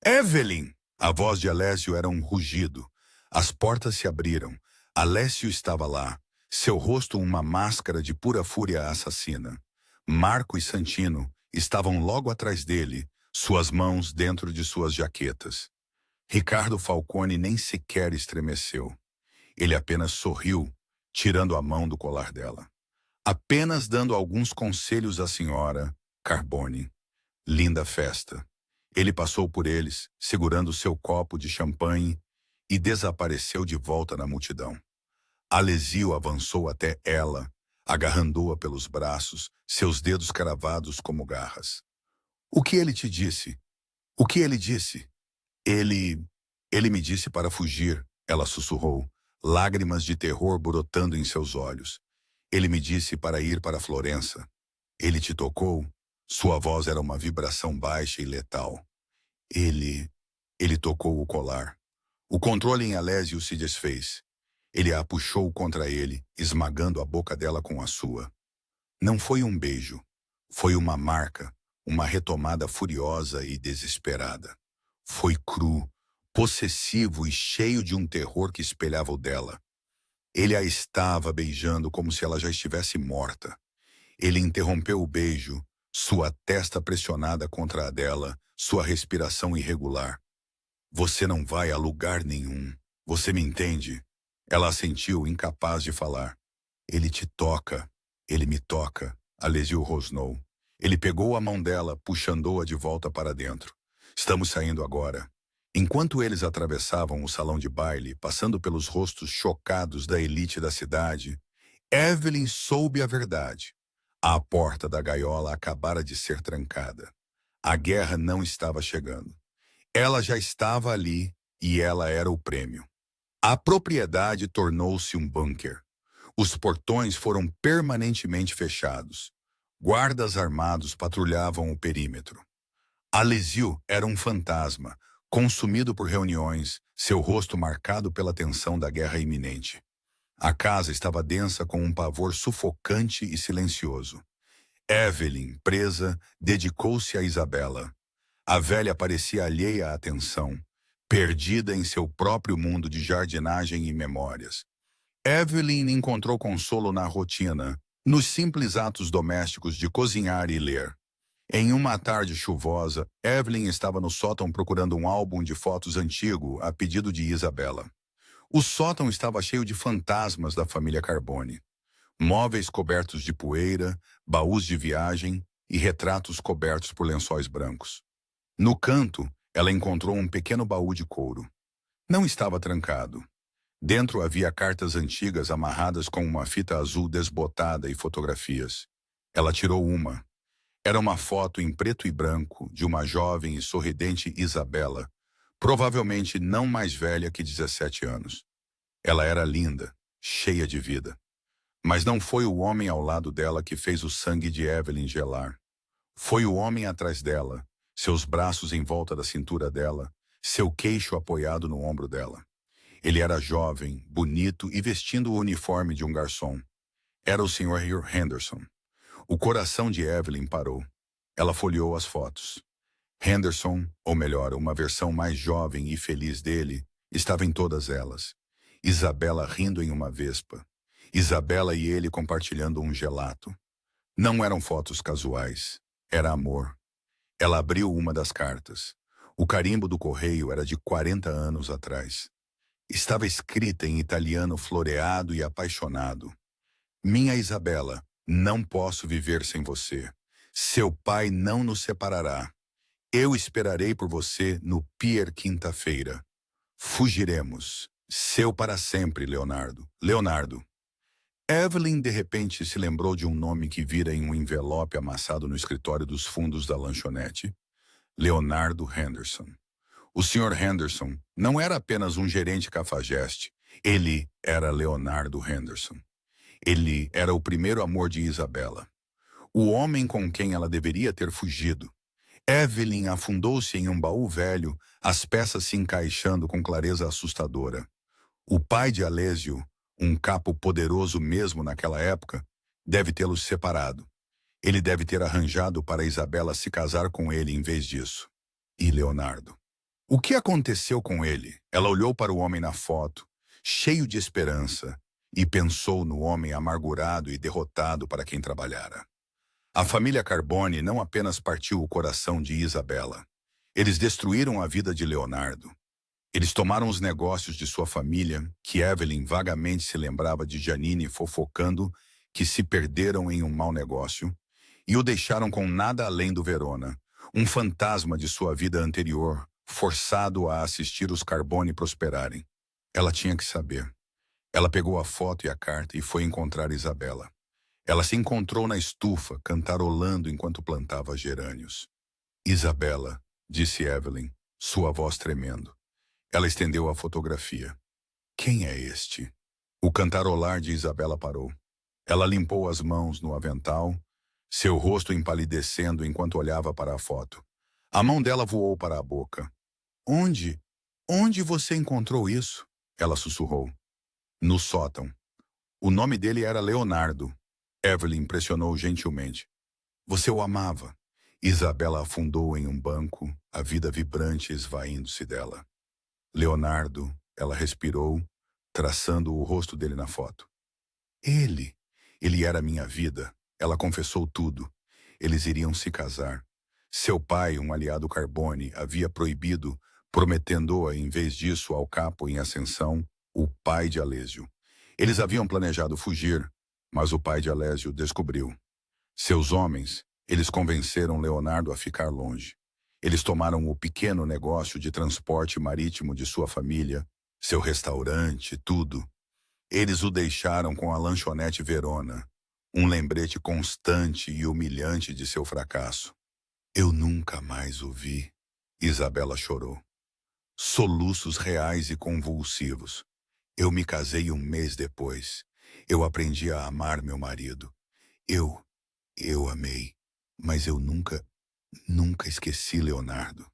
"Evelyn!" A voz de Alessio era um rugido. As portas se abriram. Alessio estava lá, seu rosto uma máscara de pura fúria assassina. Marco e Santino estavam logo atrás dele, suas mãos dentro de suas jaquetas. Ricardo Falcone nem sequer estremeceu. Ele apenas sorriu, tirando a mão do colar dela. "Apenas dando alguns conselhos à senhora Carbone. Linda festa." Ele passou por eles, segurando seu copo de champanhe, e desapareceu de volta na multidão. Alesio avançou até ela, agarrando-a pelos braços, seus dedos cravados como garras. "O que ele te disse? O que ele disse?" Ele... Ele me disse para fugir", ela sussurrou, lágrimas de terror brotando em seus olhos. "Ele me disse para ir para Florença." "Ele te tocou?" Sua voz era uma vibração baixa e letal. Ele... Ele tocou o colar. O controle em Alessio se desfez. Ele a puxou contra ele, esmagando a boca dela com a sua. Não foi um beijo. Foi uma marca, uma retomada furiosa e desesperada. Foi cru, possessivo e cheio de um terror que espelhava o dela. Ele a estava beijando como se ela já estivesse morta. Ele interrompeu o beijo, sua testa pressionada contra a dela, sua respiração irregular. "Você não vai a lugar nenhum. Você me entende?" Ela assentiu, incapaz de falar. "Ele te toca. Ele me toca", Alesio rosnou. Ele pegou a mão dela, puxando-a de volta para dentro. "Estamos saindo agora." Enquanto eles atravessavam o salão de baile, passando pelos rostos chocados da elite da cidade, Evelyn soube a verdade. A porta da gaiola acabara de ser trancada. A guerra não estava chegando. Ela já estava ali e ela era o prêmio. A propriedade tornou-se um bunker. Os portões foram permanentemente fechados. Guardas armados patrulhavam o perímetro. Alesio era um fantasma, consumido por reuniões, seu rosto marcado pela tensão da guerra iminente. A casa estava densa com um pavor sufocante e silencioso. Evelyn, presa, dedicou-se a Isabela. A velha parecia alheia à atenção, perdida em seu próprio mundo de jardinagem e memórias. Evelyn encontrou consolo na rotina, nos simples atos domésticos de cozinhar e ler. Em uma tarde chuvosa, Evelyn estava no sótão procurando um álbum de fotos antigo a pedido de Isabela. O sótão estava cheio de fantasmas da família Carbone. Móveis cobertos de poeira, baús de viagem e retratos cobertos por lençóis brancos. No canto, ela encontrou um pequeno baú de couro. Não estava trancado. Dentro havia cartas antigas amarradas com uma fita azul desbotada e fotografias. Ela tirou uma. Era uma foto em preto e branco de uma jovem e sorridente Isabela, provavelmente não mais velha que 17 anos. Ela era linda, cheia de vida. Mas não foi o homem ao lado dela que fez o sangue de Evelyn gelar. Foi o homem atrás dela, seus braços em volta da cintura dela, seu queixo apoiado no ombro dela. Ele era jovem, bonito e vestindo o uniforme de um garçom. Era o Sr. Henderson. O coração de Evelyn parou. Ela folheou as fotos. Henderson, ou melhor, uma versão mais jovem e feliz dele, estava em todas elas. Isabela rindo em uma vespa. Isabela e ele compartilhando um gelato. Não eram fotos casuais. Era amor. Ela abriu uma das cartas. O carimbo do correio era de 40 anos atrás. Estava escrita em italiano floreado e apaixonado. Minha Isabela, não posso viver sem você. Seu pai não nos separará. Eu esperarei por você no pier quinta-feira. Fugiremos. Seu para sempre, Leonardo. Leonardo. Evelyn de repente se lembrou de um nome que vira em um envelope amassado no escritório dos fundos da lanchonete. Leonardo Henderson. O Sr. Henderson não era apenas um gerente cafajeste. Ele era Leonardo Henderson. Ele era o primeiro amor de Isabela. O homem com quem ela deveria ter fugido. Evelyn afundou-se em um baú velho, as peças se encaixando com clareza assustadora. O pai de Alésio, um capo poderoso mesmo naquela época, deve tê-los separado. Ele deve ter arranjado para Isabela se casar com ele em vez disso. E Leonardo? O que aconteceu com ele? Ela olhou para o homem na foto, cheio de esperança, e pensou no homem amargurado e derrotado para quem trabalhara. A família Carbone não apenas partiu o coração de Isabela. Eles destruíram a vida de Leonardo. Eles tomaram os negócios de sua família, que Evelyn vagamente se lembrava de Janine fofocando, que se perderam em um mau negócio, e o deixaram com nada além do Verona, um fantasma de sua vida anterior, forçado a assistir os Carbone prosperarem. Ela tinha que saber. Ela pegou a foto e a carta e foi encontrar Isabela. Ela se encontrou na estufa, cantarolando enquanto plantava gerânios. Isabela, disse Evelyn, sua voz tremendo. Ela estendeu a fotografia. Quem é este? O cantarolar de Isabela parou. Ela limpou as mãos no avental, seu rosto empalidecendo enquanto olhava para a foto. A mão dela voou para a boca. Onde? Onde você encontrou isso? Ela sussurrou. No sótão. O nome dele era Leonardo. Evelyn pressionou gentilmente. Você o amava. Isabela afundou em um banco, a vida vibrante esvaindo-se dela. Leonardo, ela respirou, traçando o rosto dele na foto. Ele era minha vida. Ela confessou tudo. Eles iriam se casar. Seu pai, um aliado Carbone, havia proibido, prometendo-a em vez disso ao capo em ascensão, o pai de Alésio. Eles haviam planejado fugir, mas o pai de Alésio descobriu. Seus homens, eles convenceram Leonardo a ficar longe. Eles tomaram o pequeno negócio de transporte marítimo de sua família, seu restaurante, tudo. Eles o deixaram com a lanchonete Verona, um lembrete constante e humilhante de seu fracasso. Eu nunca mais o vi. Isabela chorou. Soluços reais e convulsivos. Eu me casei um mês depois. Eu aprendi a amar meu marido. Eu amei, mas eu nunca esqueci Leonardo.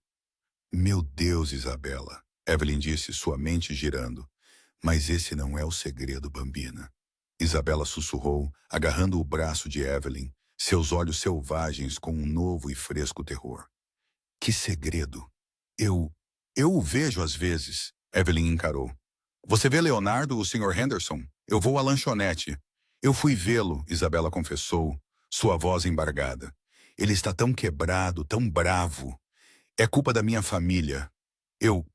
Meu Deus, Isabela, Evelyn disse, sua mente girando. Mas esse não é o segredo, Bambina. Isabela sussurrou, agarrando o braço de Evelyn, seus olhos selvagens com um novo e fresco terror. Que segredo? Eu o vejo às vezes, Evelyn encarou. Você vê Leonardo, o Sr. Henderson? Eu vou à lanchonete. Eu fui vê-lo, Isabela confessou, sua voz embargada. Ele está tão quebrado, tão bravo. É culpa da minha família. Eu,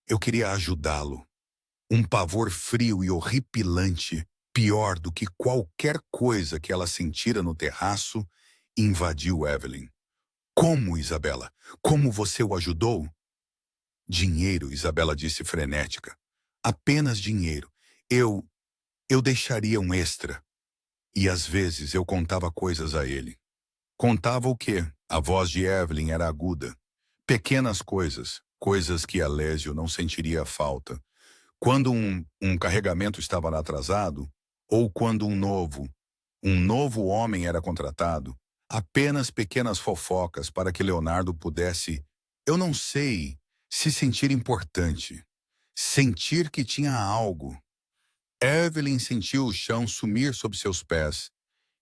eu queria ajudá-lo. Um pavor frio e horripilante, pior do que qualquer coisa que ela sentira no terraço, invadiu Evelyn. Como, Isabela? Como você o ajudou? Dinheiro, Isabela disse frenética. Apenas dinheiro. Eu, eu deixaria um extra. E às vezes eu contava coisas a ele. Contava o quê? A voz de Evelyn era aguda. Pequenas coisas, coisas que Alésio não sentiria falta. Quando um carregamento estava atrasado, ou quando um novo homem era contratado, apenas pequenas fofocas para que Leonardo pudesse, eu não sei, se sentir importante, sentir que tinha algo. Evelyn sentiu o chão sumir sob seus pés.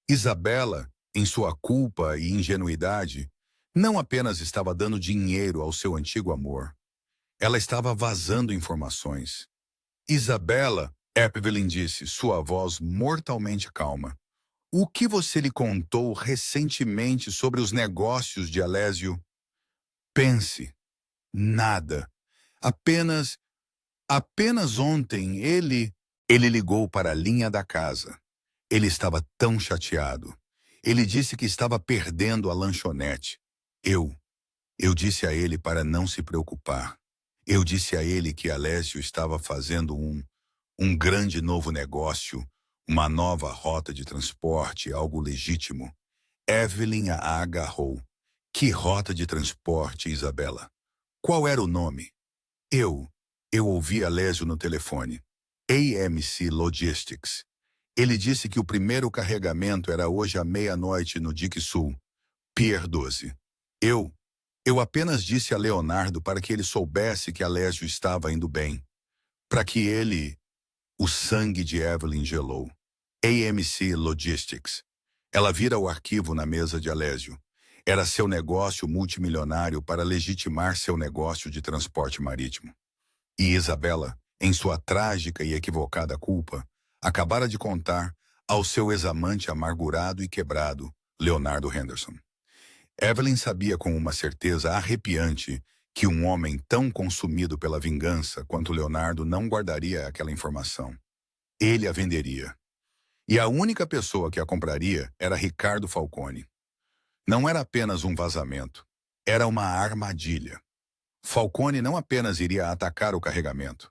Isabela, em sua culpa e ingenuidade, não apenas estava dando dinheiro ao seu antigo amor, ela estava vazando informações. Isabela, Evelyn disse, sua voz mortalmente calma. O que você lhe contou recentemente sobre os negócios de Alésio? Pense. Nada. Apenas, apenas ontem ele ligou para a linha da casa. Ele estava tão chateado. Ele disse que estava perdendo a lanchonete. Eu, eu disse a ele para não se preocupar. Eu disse a ele que Alésio estava fazendo um grande novo negócio, uma nova rota de transporte, algo legítimo. Evelyn a agarrou. Que rota de transporte, Isabela? Qual era o nome? Eu, eu ouvi Alésio no telefone. AMC Logistics. Ele disse que o primeiro carregamento era hoje à meia-noite no Dique Sul, Pier 12. Eu, eu apenas disse a Leonardo para que ele soubesse que Alésio estava indo bem. Para que ele... O sangue de Evelyn gelou. AMC Logistics. Ela vira o arquivo na mesa de Alésio. Era seu negócio multimilionário para legitimar seu negócio de transporte marítimo. E Isabela, em sua trágica e equivocada culpa, acabara de contar ao seu ex-amante amargurado e quebrado, Leonardo Henderson. Evelyn sabia com uma certeza arrepiante que um homem tão consumido pela vingança quanto Leonardo não guardaria aquela informação. Ele a venderia. E a única pessoa que a compraria era Ricardo Falcone. Não era apenas um vazamento, era uma armadilha. Falcone não apenas iria atacar o carregamento.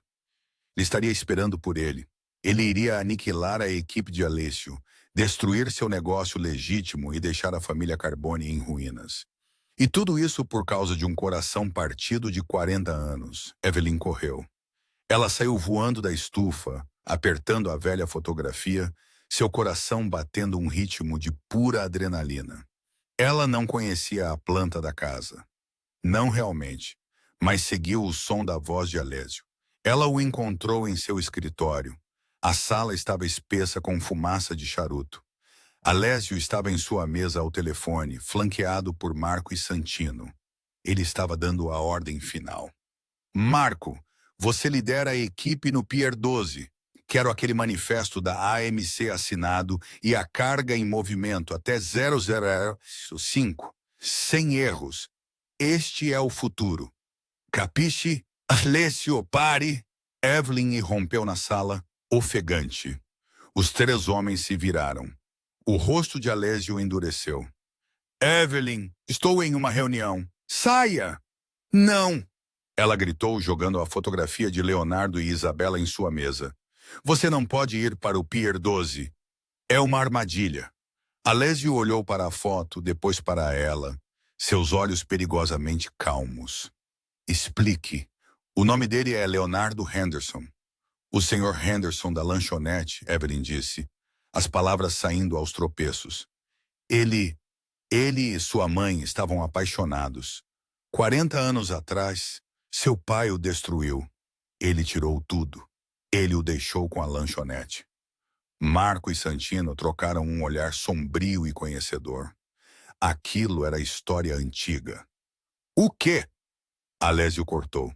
Ele estaria esperando por ele. Ele iria aniquilar a equipe de Alessio, destruir seu negócio legítimo e deixar a família Carbone em ruínas. E tudo isso por causa de um coração partido de 40 anos. Evelyn correu. Ela saiu voando da estufa, apertando a velha fotografia, seu coração batendo um ritmo de pura adrenalina. Ela não conhecia a planta da casa. Não realmente, mas seguiu o som da voz de Alésio. Ela o encontrou em seu escritório. A sala estava espessa com fumaça de charuto. Alésio estava em sua mesa ao telefone, flanqueado por Marco e Santino. Ele estava dando a ordem final. Marco, você lidera a equipe no Pier 12. Quero aquele manifesto da AMC assinado e a carga em movimento até 005. Sem erros. Este é o futuro. Capisce? Alessio, pare! Evelyn irrompeu na sala, ofegante. Os três homens se viraram. O rosto de Alésio endureceu. Evelyn, estou em uma reunião. Saia! Não! Ela gritou, jogando a fotografia de Leonardo e Isabela em sua mesa. Você não pode ir para o Pier 12. É uma armadilha. Alésio olhou para a foto, depois para ela, seus olhos perigosamente calmos. Explique. O nome dele é Leonardo Henderson. O senhor Henderson da lanchonete, Evelyn disse, as palavras saindo aos tropeços. Ele e sua mãe estavam apaixonados. 40 anos atrás, seu pai o destruiu. Ele tirou tudo. Ele o deixou com a lanchonete. Marco e Santino trocaram um olhar sombrio e conhecedor. Aquilo era história antiga. O quê? Alésio cortou.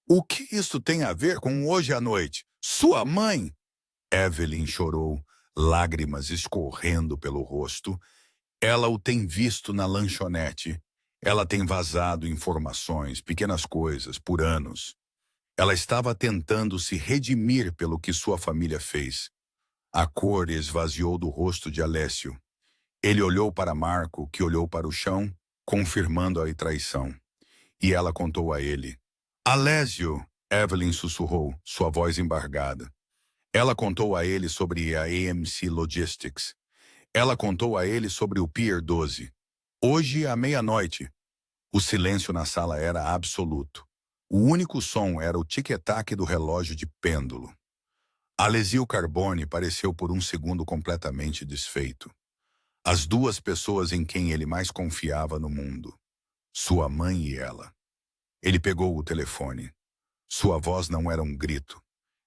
O que isso tem a ver com hoje à noite? Sua mãe? Evelyn chorou, lágrimas escorrendo pelo rosto. Ela o tem visto na lanchonete. Ela tem vazado informações, pequenas coisas, por anos. Ela estava tentando se redimir pelo que sua família fez. A cor esvaziou do rosto de Alessio. Ele olhou para Marco, que olhou para o chão, confirmando a traição. E ela contou a ele. Alessio, Evelyn sussurrou, sua voz embargada. Ela contou a ele sobre a AMC Logistics. Ela contou a ele sobre o Pier 12. Hoje, à meia-noite. O silêncio na sala era absoluto. O único som era o tic-tac do relógio de pêndulo. Alessio Carbone pareceu por um segundo completamente desfeito. As duas pessoas em quem ele mais confiava no mundo. Sua mãe e ela. Ele pegou o telefone. Sua voz não era um grito.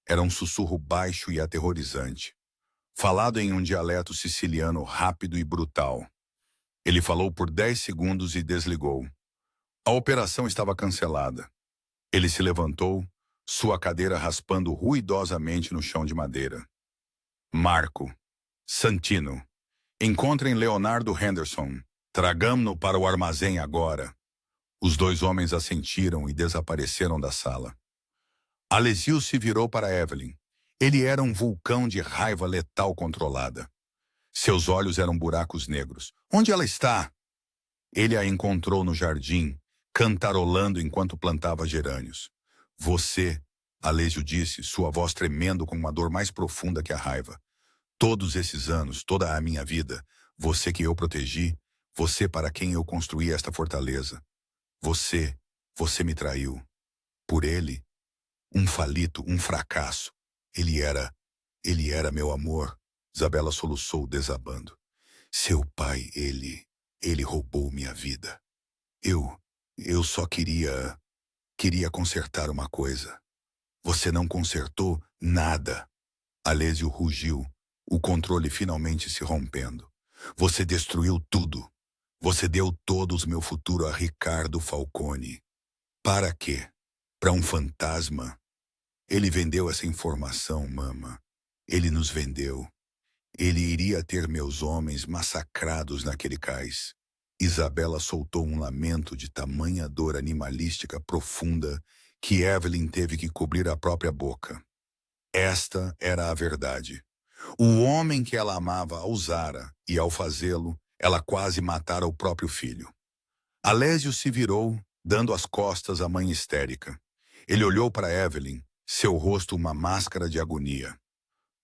Era um sussurro baixo e aterrorizante. Falado em um dialeto siciliano rápido e brutal. Ele falou por 10 segundos e desligou. A operação estava cancelada. Ele se levantou, sua cadeira raspando ruidosamente no chão de madeira. Marco. Santino. Encontrem Leonardo Henderson. Tragamo-no para o armazém agora. Os dois homens assentiram e desapareceram da sala. Alessio se virou para Evelyn. Ele era um vulcão de raiva letal controlada. Seus olhos eram buracos negros. Onde ela está? Ele a encontrou no jardim, cantarolando enquanto plantava gerânios. Você, Alessio disse, sua voz tremendo com uma dor mais profunda que a raiva. Todos esses anos, toda a minha vida, você que eu protegi, você para quem eu construí esta fortaleza. Você me traiu. Por ele, um falito, um fracasso. Ele era meu amor. Isabela soluçou, desabando. Seu pai, ele roubou minha vida. Eu só queria consertar uma coisa. Você não consertou nada. Alessio rugiu, o controle finalmente se rompendo. Você destruiu tudo. Você deu todo o meu futuro a Ricardo Falcone. Para quê? Para um fantasma? Ele vendeu essa informação, mama. Ele nos vendeu. Ele iria ter meus homens massacrados naquele cais. Isabela soltou um lamento de tamanha dor animalística profunda que Evelyn teve que cobrir a própria boca. Esta era a verdade. O homem que ela amava a usara, e ao fazê-lo, ela quase matara o próprio filho. Alessio se virou, dando as costas à mãe histérica. Ele olhou para Evelyn, seu rosto uma máscara de agonia.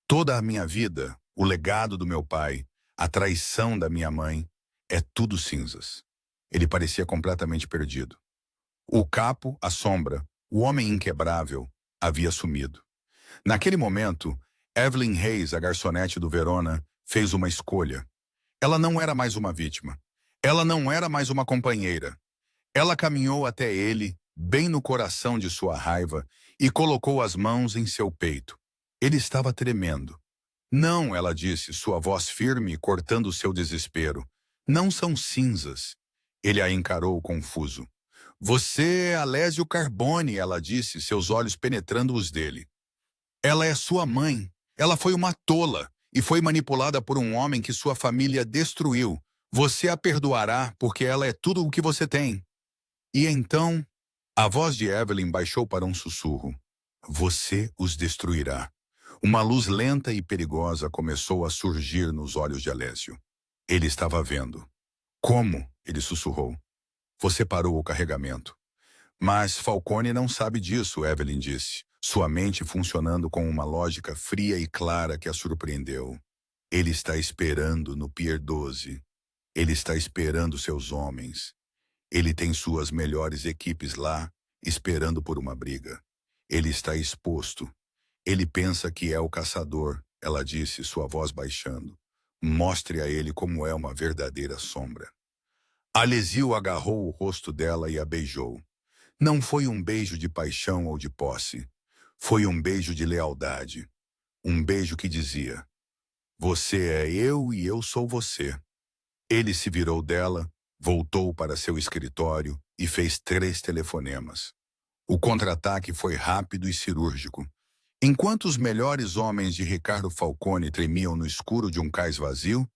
Toda a minha vida, o legado do meu pai, a traição da minha mãe, é tudo cinzas. Ele parecia completamente perdido. O capo, a sombra, o homem inquebrável, havia sumido. Naquele momento, Evelyn Reis, a garçonete do Verona, fez uma escolha. Ela não era mais uma vítima. Ela não era mais uma companheira. Ela caminhou até ele, bem no coração de sua raiva, e colocou as mãos em seu peito. Ele estava tremendo. Não, ela disse, sua voz firme, cortando seu desespero. Não são cinzas. Ele a encarou confuso. Você é Alessio Carbone, ela disse, seus olhos penetrando os dele. Ela é sua mãe. Ela foi uma tola e foi manipulada por um homem que sua família destruiu. Você a perdoará porque ela é tudo o que você tem. E então, a voz de Evelyn baixou para um sussurro. Você os destruirá. Uma luz lenta e perigosa começou a surgir nos olhos de Alessio. Ele estava vendo. Como? Ele sussurrou. Você parou o carregamento. Mas Falcone não sabe disso, Evelyn disse, sua mente funcionando com uma lógica fria e clara que a surpreendeu. Ele está esperando no Pier 12. Ele está esperando seus homens. Ele tem suas melhores equipes lá, esperando por uma briga. Ele está exposto. Ele pensa que é o caçador, ela disse, sua voz baixando. Mostre a ele como é uma verdadeira sombra. Alessio agarrou o rosto dela e a beijou. Não foi um beijo de paixão ou de posse. Foi um beijo de lealdade. Um beijo que dizia, você é eu e eu sou você. Ele se virou dela, voltou para seu escritório e fez 3 telefonemas. O contra-ataque foi rápido e cirúrgico. Enquanto os melhores homens de Ricardo Falcone tremiam no escuro de um cais vazio,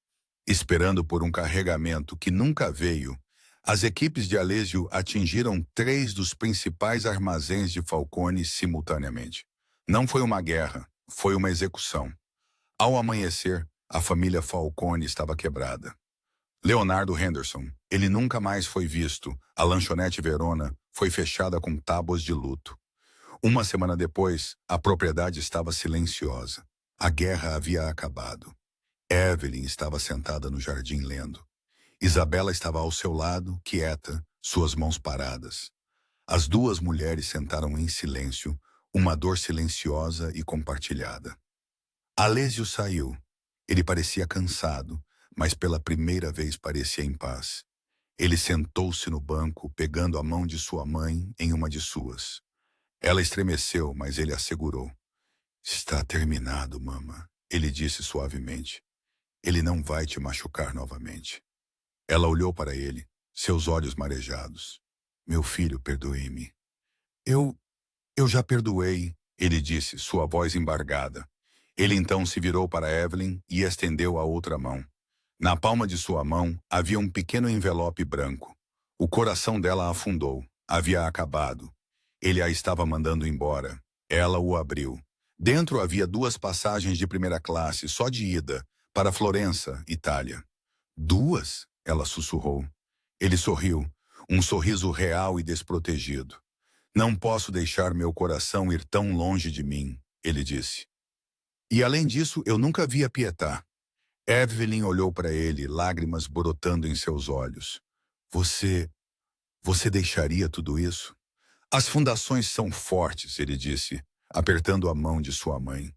Esperando por um carregamento que nunca veio, as equipes de Alessio atingiram 3 dos principais armazéns de Falcone simultaneamente. Não foi uma guerra, foi uma execução. Ao amanhecer, a família Falcone estava quebrada. Leonardo Henderson, ele nunca mais foi visto. A lanchonete Verona foi fechada com tábuas de luto. Uma semana depois, a propriedade estava silenciosa. A guerra havia acabado. Evelyn estava sentada no jardim lendo. Isabela estava ao seu lado, quieta, suas mãos paradas. As duas mulheres sentaram em silêncio, uma dor silenciosa e compartilhada. Alessio saiu. Ele parecia cansado, mas pela primeira vez parecia em paz. Ele sentou-se no banco, pegando a mão de sua mãe em uma de suas. Ela estremeceu, mas ele a segurou. Está terminado, mama, ele disse suavemente. Ele não vai te machucar novamente. Ela olhou para ele, seus olhos marejados. Meu filho, perdoe-me. Eu já perdoei, ele disse, sua voz embargada. Ele então se virou para Evelyn e estendeu a outra mão. Na palma de sua mão havia um pequeno envelope branco. O coração dela afundou. Havia acabado. Ele a estava mandando embora. Ela o abriu. Dentro havia 2 passagens de primeira classe, só de ida, para Florença, Itália. 2? Ela sussurrou. Ele sorriu, um sorriso real e desprotegido. Não posso deixar meu coração ir tão longe de mim, ele disse. E além disso, eu nunca vi a Pietà. Evelyn olhou para ele, lágrimas brotando em seus olhos. Você deixaria tudo isso? As fundações são fortes, ele disse, apertando a mão de sua mãe.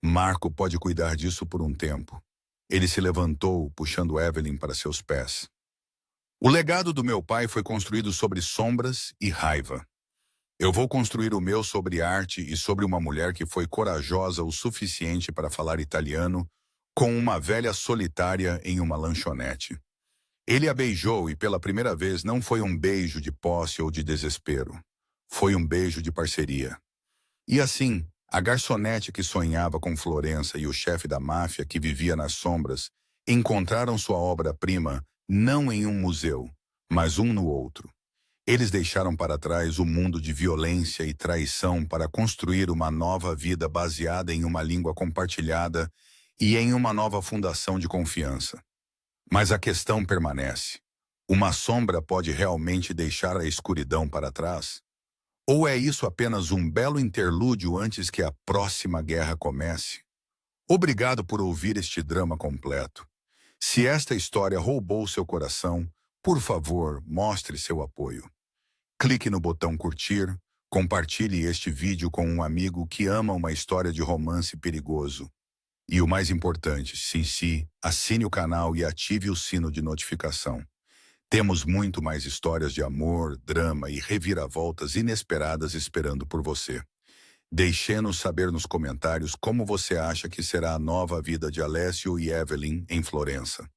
Marco pode cuidar disso por um tempo. Ele se levantou, puxando Evelyn para seus pés. O legado do meu pai foi construído sobre sombras e raiva. Eu vou construir o meu sobre arte e sobre uma mulher que foi corajosa o suficiente para falar italiano com uma velha solitária em uma lanchonete. Ele a beijou e pela primeira vez não foi um beijo de posse ou de desespero. Foi um beijo de parceria. E assim, a garçonete que sonhava com Florença e o chefe da máfia que vivia nas sombras encontraram sua obra-prima não em um museu, mas um no outro. Eles deixaram para trás o mundo de violência e traição para construir uma nova vida baseada em uma língua compartilhada e em uma nova fundação de confiança. Mas a questão permanece. Uma sombra pode realmente deixar a escuridão para trás? Ou é isso apenas um belo interlúdio antes que a próxima guerra comece? Obrigado por ouvir este drama completo. Se esta história roubou seu coração, por favor, mostre seu apoio. Clique no botão curtir, compartilhe este vídeo com um amigo que ama uma história de romance perigoso. E o mais importante, assine o canal e ative o sino de notificação. Temos muito mais histórias de amor, drama e reviravoltas inesperadas esperando por você. Deixe-nos saber nos comentários como você acha que será a nova vida de Alessio e Evelyn em Florença.